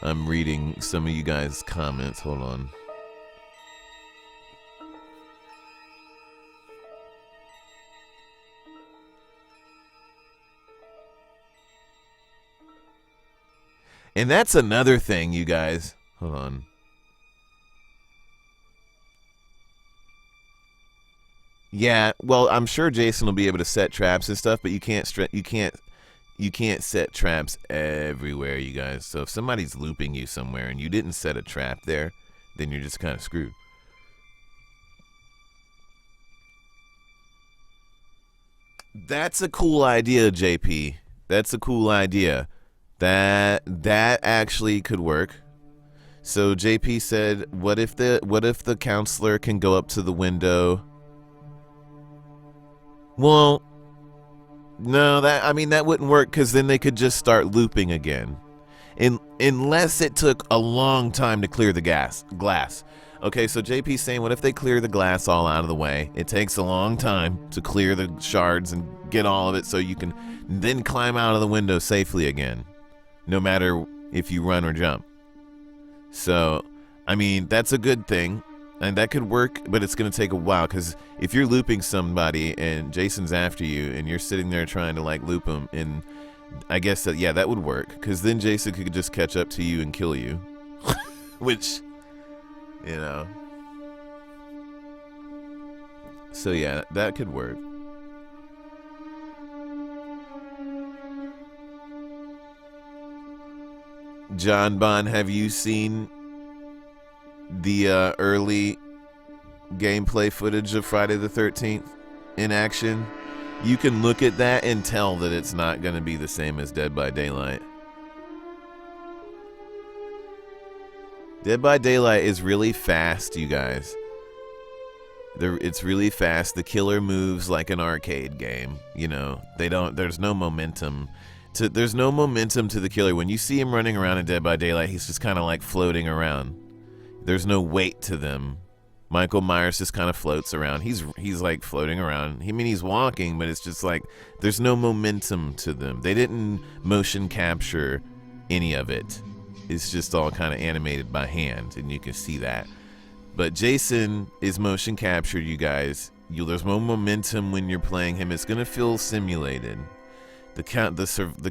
Speaker 1: I'm reading some of you guys' comments. Hold on. And that's another thing, you guys. Hold on. Yeah, well, I'm sure Jason will be able to set traps and stuff, but you can't set traps everywhere, you guys. So if somebody's looping you somewhere and you didn't set a trap there, then you're just kind of screwed. That's a cool idea, JP. That's a cool idea. That actually could work. So JP said, what if the counselor can go up to the window? Well, no, that wouldn't work because then they could just start looping again. Unless it took a long time to clear the glass. Okay, so JP's saying, what if they clear the glass all out of the way? It takes a long time to clear the shards and get all of it so you can then climb out of the window safely again, no matter if you run or jump. So, I mean, that's a good thing, and that could work, but it's going to take a while, because if you're looping somebody and Jason's after you and you're sitting there trying to, like, loop him, and I guess that, yeah, that would work, because then Jason could just catch up to you and kill you. Which, you know. So, yeah, that could work. John Bond, have you seen the early gameplay footage of Friday the 13th in action? You can look at that and tell that it's not going to be the same as Dead by Daylight. Dead by Daylight is really fast, you guys. It's really fast. The killer moves like an arcade game. You know, there's no momentum. There's no momentum to the killer. When you see him running around in Dead by Daylight, he's just kind of like floating around. There's no weight to them. Michael Myers just kind of floats around. He's like floating around. I mean, he's walking, but it's just like there's no momentum to them. They didn't motion capture any of it. It's just all kind of animated by hand, and you can see that. But Jason is motion captured, you guys. There's no momentum when you're playing him. It's gonna feel simulated. The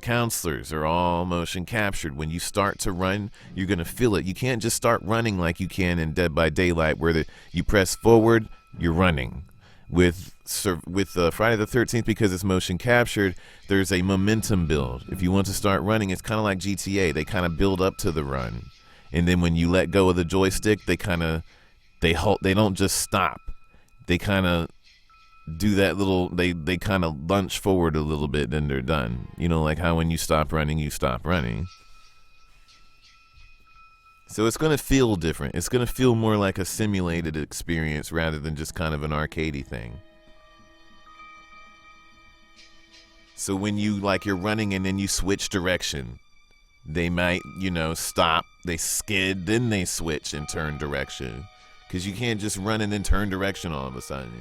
Speaker 1: counselors are all motion captured. When you start to run, you're gonna feel it. You can't just start running like you can in Dead by Daylight, where you press forward, you're running. With Friday the 13th, because it's motion captured, there's a momentum build. If you want to start running, it's kind of like GTA. They kind of build up to the run, and then when you let go of the joystick, they halt. They don't just stop. They kind of do that little, they kind of lunge forward a little bit, then they're done. You know, like how when you stop running, you stop running. So it's going to feel different. It's going to feel more like a simulated experience rather than just kind of an arcadey thing. So when you're running and then you switch direction, they might, stop, they skid, then they switch and turn direction. Because you can't just run and then turn direction all of a sudden,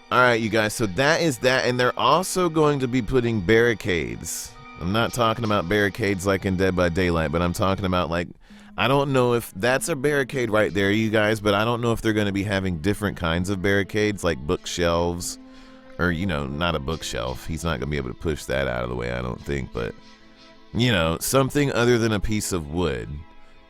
Speaker 1: Alright, you guys, so that is that. And they're also going to be putting barricades. I'm not talking about barricades like in Dead by Daylight, but I'm talking about, like, I don't know if that's a barricade right there, you guys, but I don't know if they're going to be having different kinds of barricades, like bookshelves, or, not a bookshelf. He's not going to be able to push that out of the way, I don't think, but, something other than a piece of wood.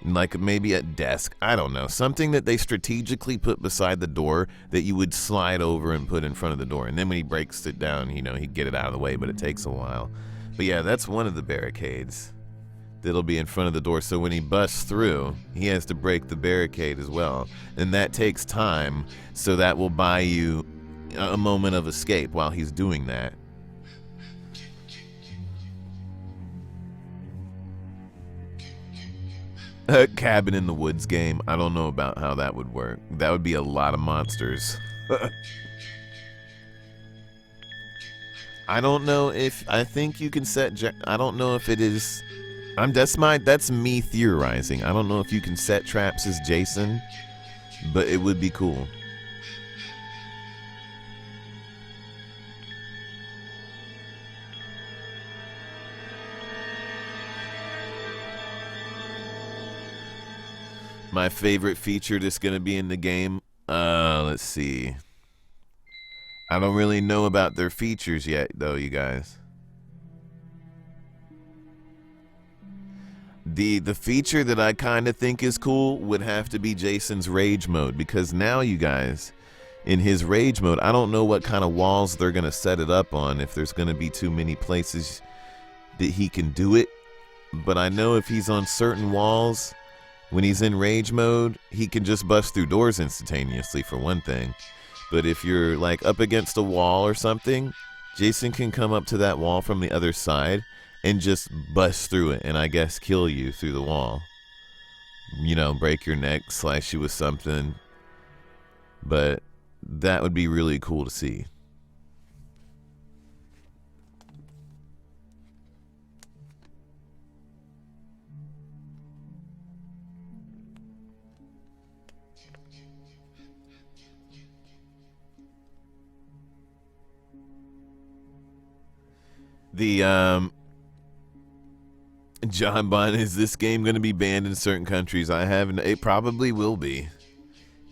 Speaker 1: Like maybe a desk, I don't know, something that they strategically put beside the door that you would slide over and put in front of the door, and then when he breaks it down, he'd get it out of the way, but it takes a while. But yeah, that's one of the barricades that'll be in front of the door, so when he busts through, he has to break the barricade as well, and that takes time, so that will buy you a moment of escape while he's doing that. A cabin in the woods game. I don't know about how that would work. That would be a lot of monsters. I don't know if, I think you can set, I don't know if it is, that's me theorizing. I don't know if you can set traps as Jason, but it would be cool. My favorite feature that's going to be in the game, let's see. I don't really know about their features yet, though, you guys. The feature that I kind of think is cool would have to be Jason's rage mode, because now, you guys, in his rage mode, I don't know what kind of walls they're going to set it up on, if there's going to be too many places that he can do it. But I know if he's on certain walls, when he's in rage mode, he can just bust through doors instantaneously, for one thing. But if you're like up against a wall or something, Jason can come up to that wall from the other side and just bust through it, and I guess kill you through the wall. Break your neck, slice you with something. But that would be really cool to see. The John Bond, is this game going to be banned in certain countries? I haven't. It probably will be.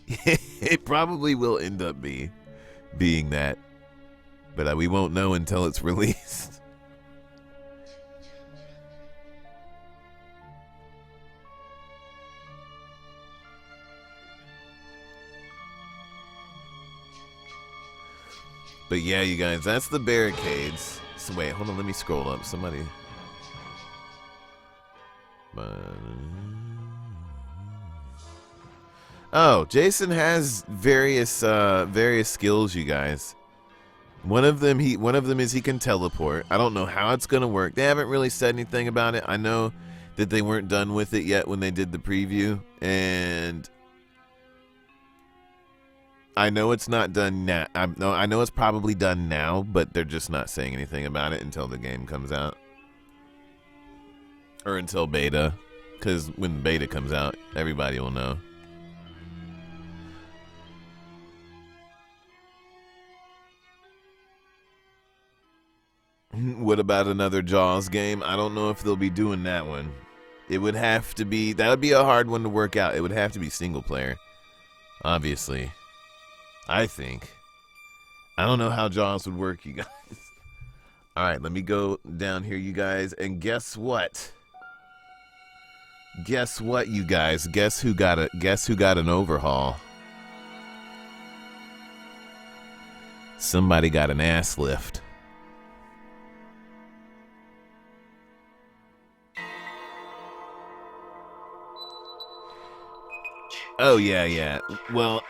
Speaker 1: It probably will end up being that, but we won't know until it's released. But yeah, you guys, that's the barricades. So wait, hold on, let me scroll up. Somebody. Oh, Jason has various skills, you guys. One of them is he can teleport. I don't know how it's gonna work. They haven't really said anything about it. I know that they weren't done with it yet when they did the preview, and I know it's not done now. I know it's probably done now, but they're just not saying anything about it until the game comes out. Or until beta. Because when beta comes out, everybody will know. What about another Jaws game? I don't know if they'll be doing that one. It would have to be... That would be a hard one to work out. It would have to be single player. Obviously. I think. I don't know how Jaws would work, you guys. Alright, let me go down here, you guys. And guess what? Guess what, you guys? Guess who got an overhaul? Somebody got an ass lift. Oh, yeah. Well,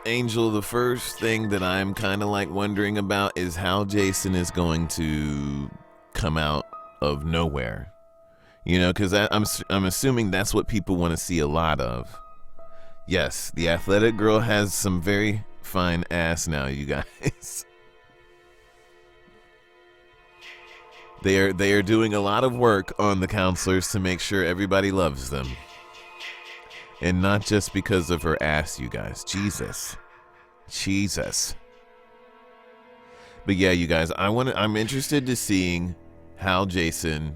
Speaker 1: Angel, the first thing that I'm kind of like wondering about is how Jason is going to come out of nowhere. You know, because I'm assuming that's what people want to see a lot of. Yes, the athletic girl has some very fine ass now, you guys. They are doing a lot of work on the counselors to make sure everybody loves them. And not just because of her ass, you guys. Jesus. But yeah, you guys, I'm interested to seeing how Jason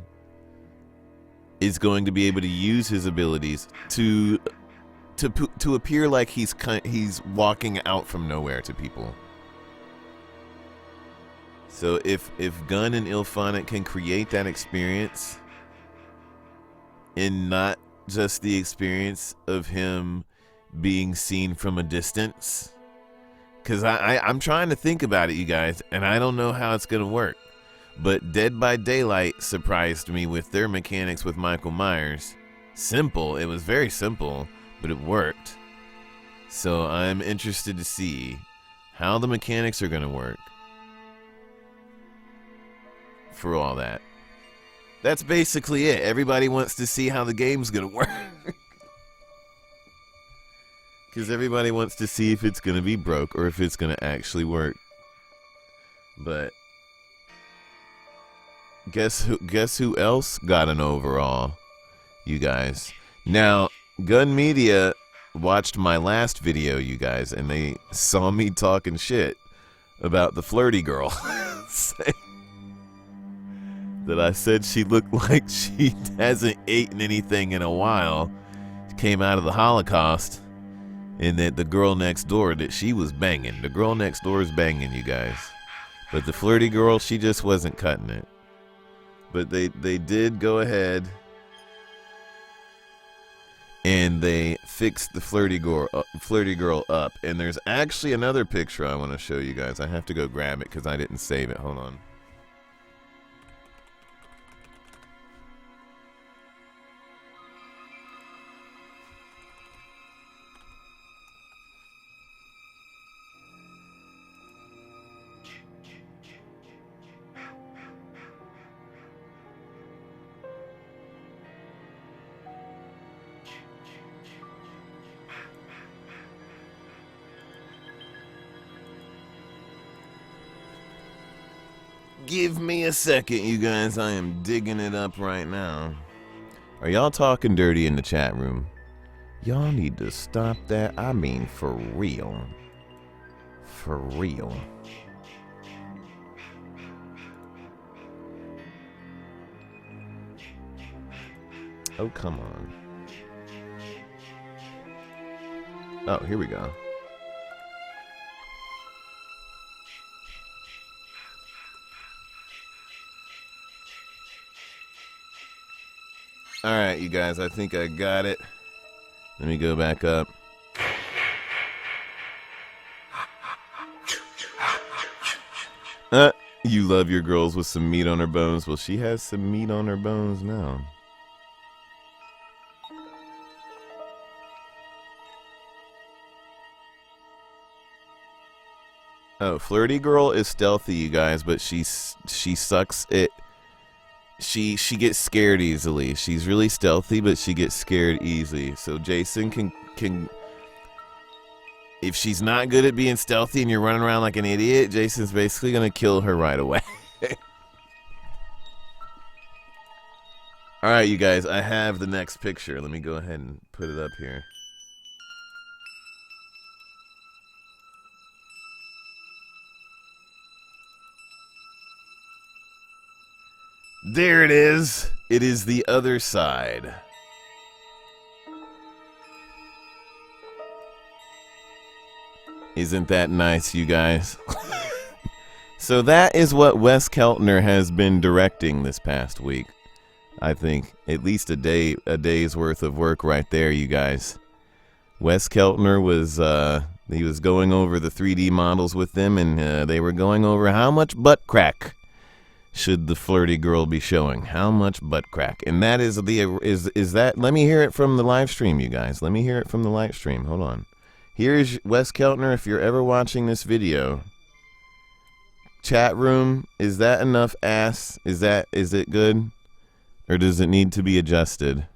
Speaker 1: is going to be able to use his abilities to appear like he's walking out from nowhere to people. So if Gunn and Ilphonic can create that experience, and not just the experience of him being seen from a distance, because I'm trying to think about it, you guys, and I don't know how it's gonna work. But Dead by Daylight surprised me with their mechanics with Michael Myers. Simple, it was very simple, but it worked. So I'm interested to see how the mechanics are gonna work for all that. That's basically it. Everybody wants to see how the game's gonna work. Because everybody wants to see if it's gonna be broke or if it's gonna actually work. But guess who else got an overall, you guys? Now, Gun Media watched my last video, you guys, and they saw me talking shit about the flirty girl. That I said she looked like she hasn't eaten anything in a while. She came out of the Holocaust. And that the girl next door, that she was banging. The girl next door is banging, you guys. But the flirty girl, she just wasn't cutting it. But they did go ahead and they fixed the flirty girl up. And there's actually another picture I want to show you guys. I have to go grab it because I didn't save it. Hold on. Give me a second, you guys. I am digging it up right now. Are y'all talking dirty in the chat room? Y'all need to stop that. I mean, for real. For real. Oh, come on. Oh, here we go. Alright, you guys, I think I got it. Let me go back up. You love your girls with some meat on her bones. Well, she has some meat on her bones now. Oh, Flirty Girl is stealthy, you guys, but she sucks it. She gets scared easily. She's really stealthy, but she gets scared easily. So Jason can if she's not good at being stealthy and you're running around like an idiot, Jason's basically gonna kill her right away. All right, you guys, I have the next picture. Let me go ahead and put it up here. There it is. It is the other side. Isn't that nice, you guys? So that is what Wes Keltner has been directing this past week. I think at least a day's worth of work right there, you guys. Wes Keltner was he was going over the 3D models with them, and they were going over how much butt crack should the Flirty Girl be showing. How much butt crack? And that is that. Let me hear it from the live stream, you guys. Let me hear it from the live stream. Hold on. Here's Wes Keltner. If you're ever watching this video, chat room, is that enough ass? Is it good? Or does it need to be adjusted?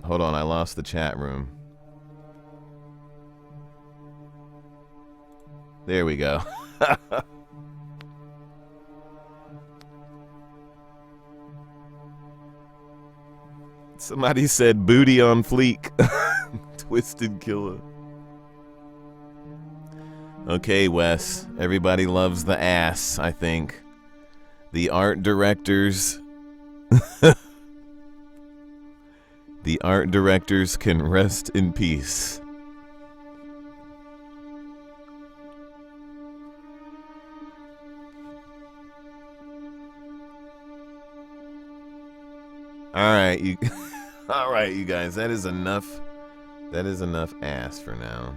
Speaker 1: Hold on, I lost the chat room. There we go. Somebody said booty on fleek. Twisted killer. Okay, Wes. Everybody loves the ass, I think. The art directors... The art directors can rest in peace. Alright, you alright, you guys, that is enough. That is enough ass for now.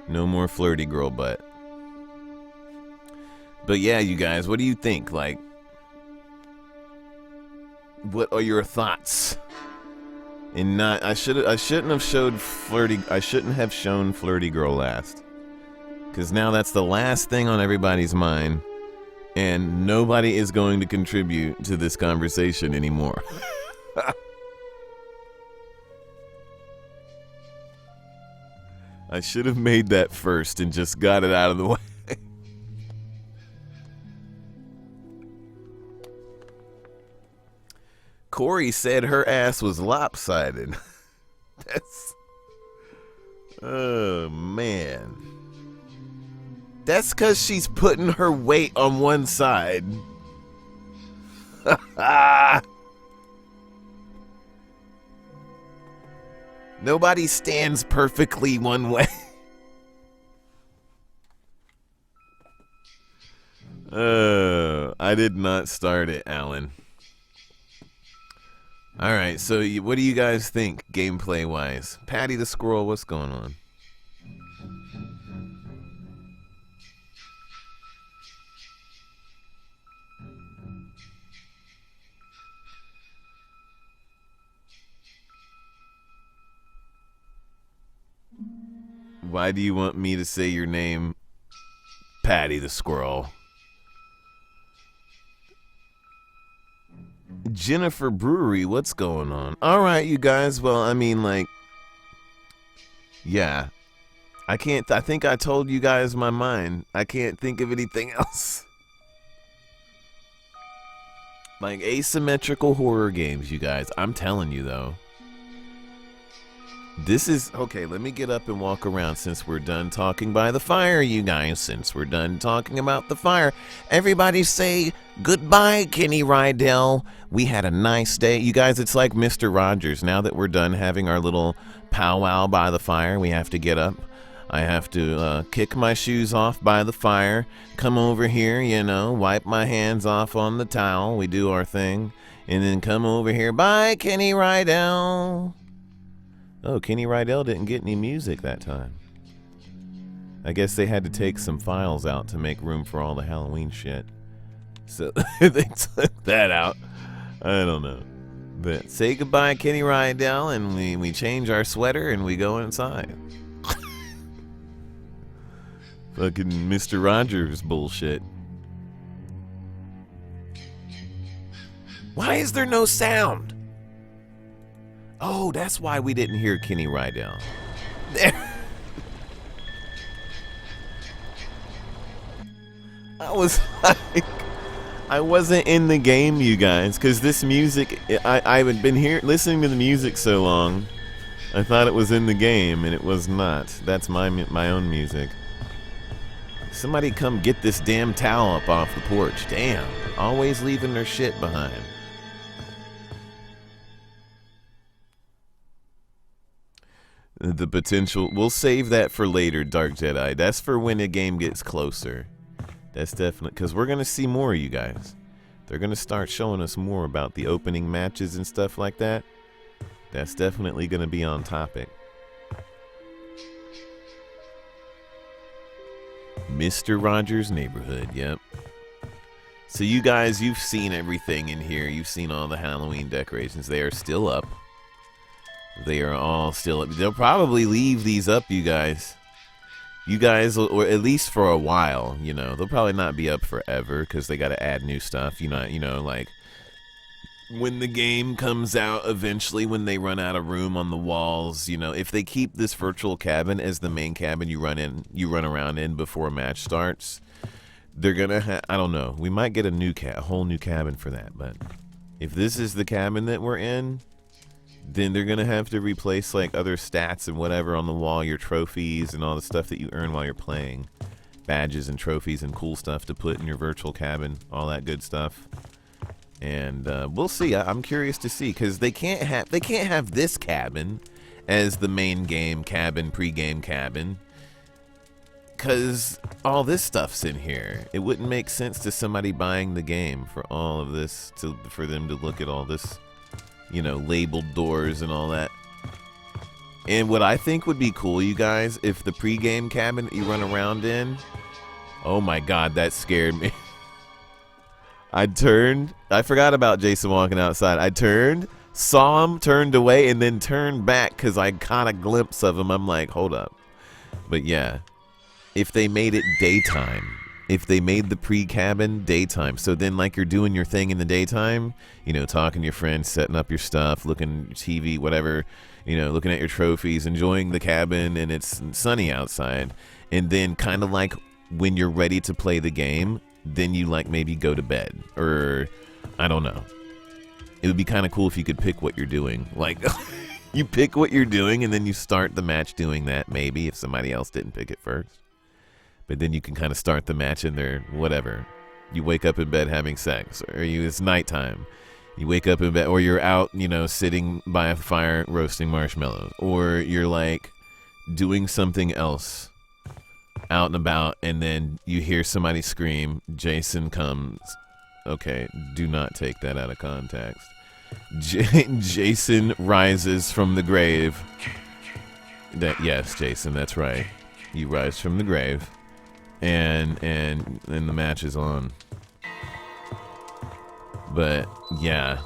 Speaker 1: No more Flirty Girl butt. But yeah, you guys, what do you think? Like, what are your thoughts? And not I shouldn't have shown Flirty Girl last. Cause now that's the last thing on everybody's mind. And nobody is going to contribute to this conversation anymore. I should have made that first and just got it out of the way. Corey said her ass was lopsided. That's... Oh, man. That's because she's putting her weight on one side. Nobody stands perfectly one way. I did not start it, Alan. Alright, so what do you guys think, gameplay-wise? Patty the Squirrel, what's going on? Why do you want me to say your name, Patty the Squirrel? Jennifer Brewery, what's going on? All right, you guys. Well, I mean, like, yeah. I think I told you guys my mind. I can't think of anything else. Like, asymmetrical horror games, you guys. I'm telling you, though. This is... Okay, let me get up and walk around since we're done talking by the fire, you guys. Since we're done talking about the fire. Everybody say goodbye, Kenny Rydell. We had a nice day. You guys, it's like Mr. Rogers. Now that we're done having our little powwow by the fire, we have to get up. I have to kick my shoes off by the fire, come over here, you know, wipe my hands off on the towel. We do our thing, and then come over here. Bye, Kenny Rydell. Oh, Kenny Rydell didn't get any music that time. I guess they had to take some files out to make room for all the Halloween shit. So they took that out. I don't know. But say goodbye, Kenny Rydell, and we change our sweater and we go inside. Fucking Mr. Rogers bullshit. Why is there no sound? Oh, that's why we didn't hear Kenny Rydell. There. I was like, I wasn't in the game, you guys, because this music, I had been here listening to the music so long, I thought it was in the game, and it was not. That's my own music. Somebody come get this damn towel up off the porch. Damn. Always leaving their shit behind. The potential. We'll save that for later, Dark Jedi. That's for when a game gets closer. That's definitely. Because we're going to see more, you guys. They're going to start showing us more about the opening matches and stuff like that. That's definitely going to be on topic. Mr. Rogers' Neighborhood, yep. So you guys, you've seen everything in here. You've seen all the Halloween decorations. They are still up. They are all still up. They'll probably leave these up, you guys. You guys, or at least for a while, you know. They'll probably not be up forever because they got to add new stuff. You know, like when the game comes out eventually, when they run out of room on the walls, you know, if they keep this virtual cabin as the main cabin you run around in before a match starts, they're gonna I don't know, we might get a whole new cabin for that. But if this is the cabin that we're in, then they're gonna have to replace like other stats and whatever on the wall, your trophies and all the stuff that you earn while you're playing, badges and trophies and cool stuff to put in your virtual cabin, all that good stuff. And we'll see. I'm curious to see, because they can't have this cabin as the main game cabin, pre-game cabin, because all this stuff's in here. It wouldn't make sense to somebody buying the game for all of this, for them to look at all this, you know, labeled doors and all that. And what I think would be cool, you guys, if the pre-game cabin that you run around in, oh my god, that scared me. I forgot about Jason walking outside. I turned, saw him, turned away, and then turned back because I caught a glimpse of him. I'm like, hold up. But yeah, if they made it daytime, if they made the pre-cabin daytime, so then like you're doing your thing in the daytime, you know, talking to your friends, setting up your stuff, looking at TV, whatever, you know, looking at your trophies, enjoying the cabin, and it's sunny outside. And then kind of like when you're ready to play the game, then you like maybe go to bed, or I don't know. It would be kind of cool if you could pick what you're doing. Like you pick what you're doing and then you start the match doing that, maybe, if somebody else didn't pick it first. But then you can kind of start the match in there, whatever. You wake up in bed having sex, or it's nighttime. You wake up in bed, or you're out, you know, sitting by a fire roasting marshmallows, or you're like doing something else out and about, and then you hear somebody scream, Jason comes. Okay, do not take that out of context. Jason rises from the grave. Yes, Jason, that's right. You rise from the grave, and the match is on. But yeah.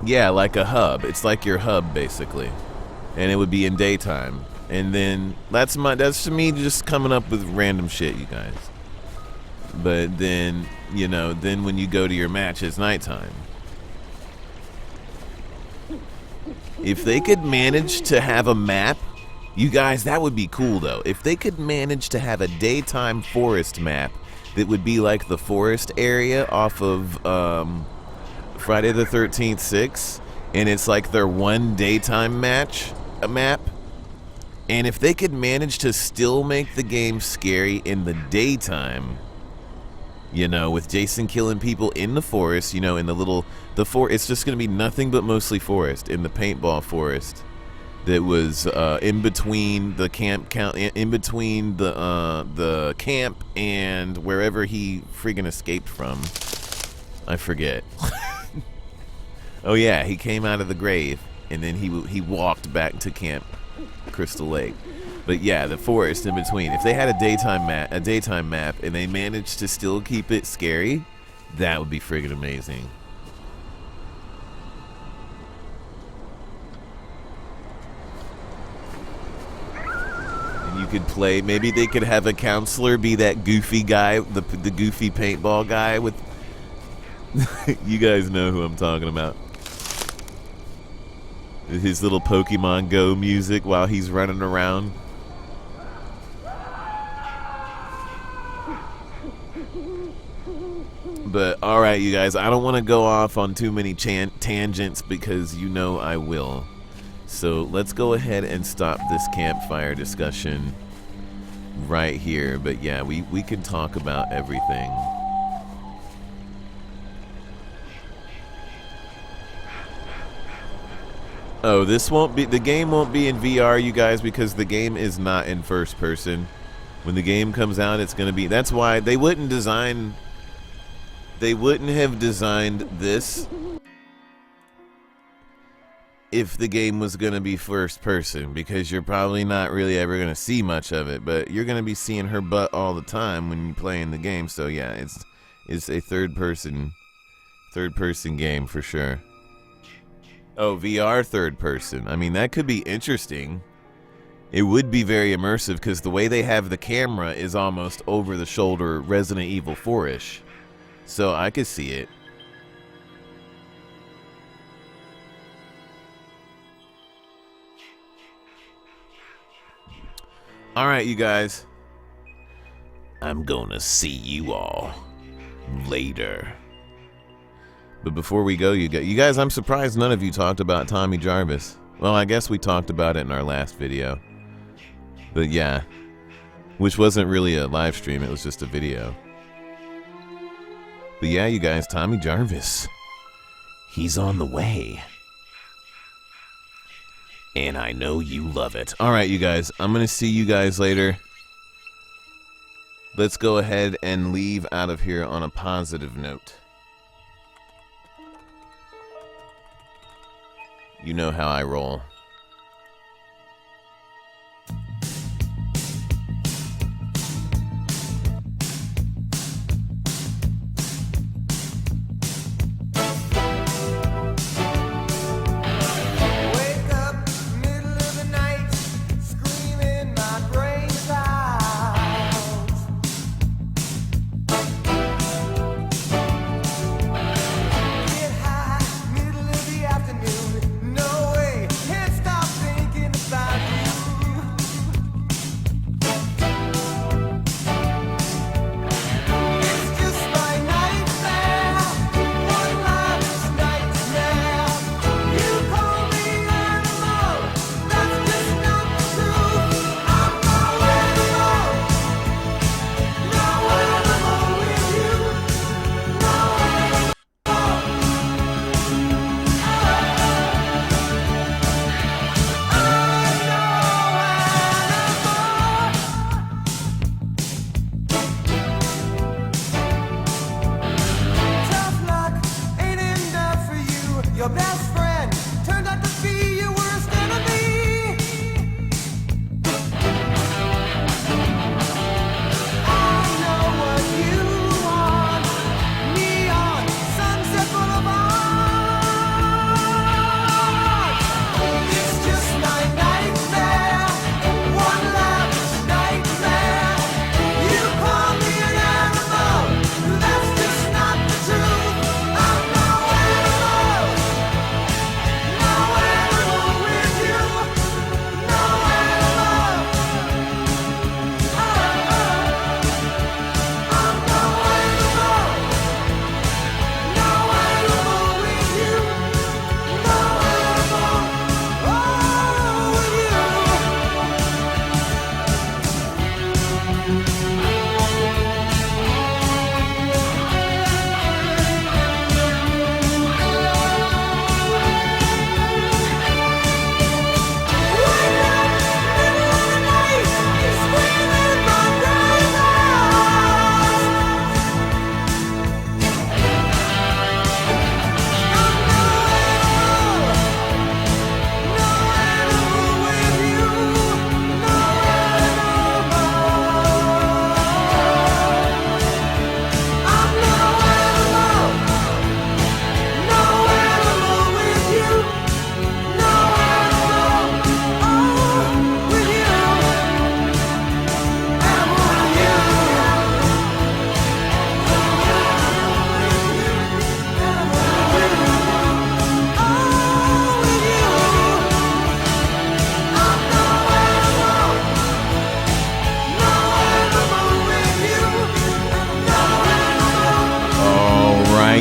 Speaker 1: Yeah, like a hub. It's like your hub, basically. And it would be in daytime. And then that's me just coming up with random shit, you guys. But then, you know, then when you go to your match, it's nighttime. If they could manage to have a map, you guys, that would be cool though. If they could manage to have a daytime forest map that would be like the forest area off of Friday the 13th 6, and it's like their one daytime map. And if they could manage to still make the game scary in the daytime, you know, with Jason killing people in the forest, you know, in it's just going to be nothing but mostly forest, in the paintball forest that was in between the camp, in between the camp and wherever he friggin' escaped from. I forget. Oh yeah, he came out of the grave and then he walked back to Camp Crystal Lake. But yeah, the forest in between. If they had a daytime map and they managed to still keep it scary, that would be friggin' amazing. And you could play, maybe they could have a counselor be that goofy guy, the goofy paintball guy with you guys know who I'm talking about. His little Pokemon Go music while he's running around. But alright, you guys, I don't want to go off on too many tangents because you know I will. So let's go ahead and stop this campfire discussion right here. But yeah, we can talk about everything. Oh, the game won't be in VR, you guys, because the game is not in first person. When the game comes out, it's going to be, that's why they wouldn't have designed this if the game was going to be first person, because you're probably not really ever going to see much of it, but you're going to be seeing her butt all the time when you play in the game. So yeah, it's a third person game for sure. Oh, VR third person. I mean, that could be interesting. It would be very immersive because the way they have the camera is almost over the shoulder Resident Evil 4-ish. So I could see it. All right, you guys. I'm gonna see you all later. But before we go, you guys, I'm surprised none of you talked about Tommy Jarvis. Well, I guess we talked about it in our last video. But yeah, which wasn't really a live stream, it was just a video. But yeah, you guys, Tommy Jarvis, he's on the way. And I know you love it. All right, you guys, I'm going to see you guys later. Let's go ahead and leave out of here on a positive note. You know how I roll.
Speaker 2: Get high, middle of the afternoon. No way, it's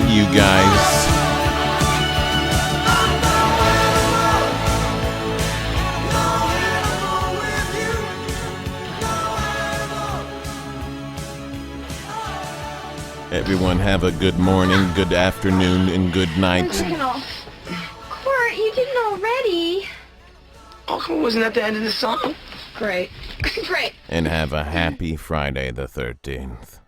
Speaker 1: night, you guys. Everyone have a good morning, good afternoon, and good night.
Speaker 2: Court, you didn't already.
Speaker 3: Oh, come on, wasn't that the end of the song?
Speaker 2: Great. Great.
Speaker 1: And have a happy Friday the 13th.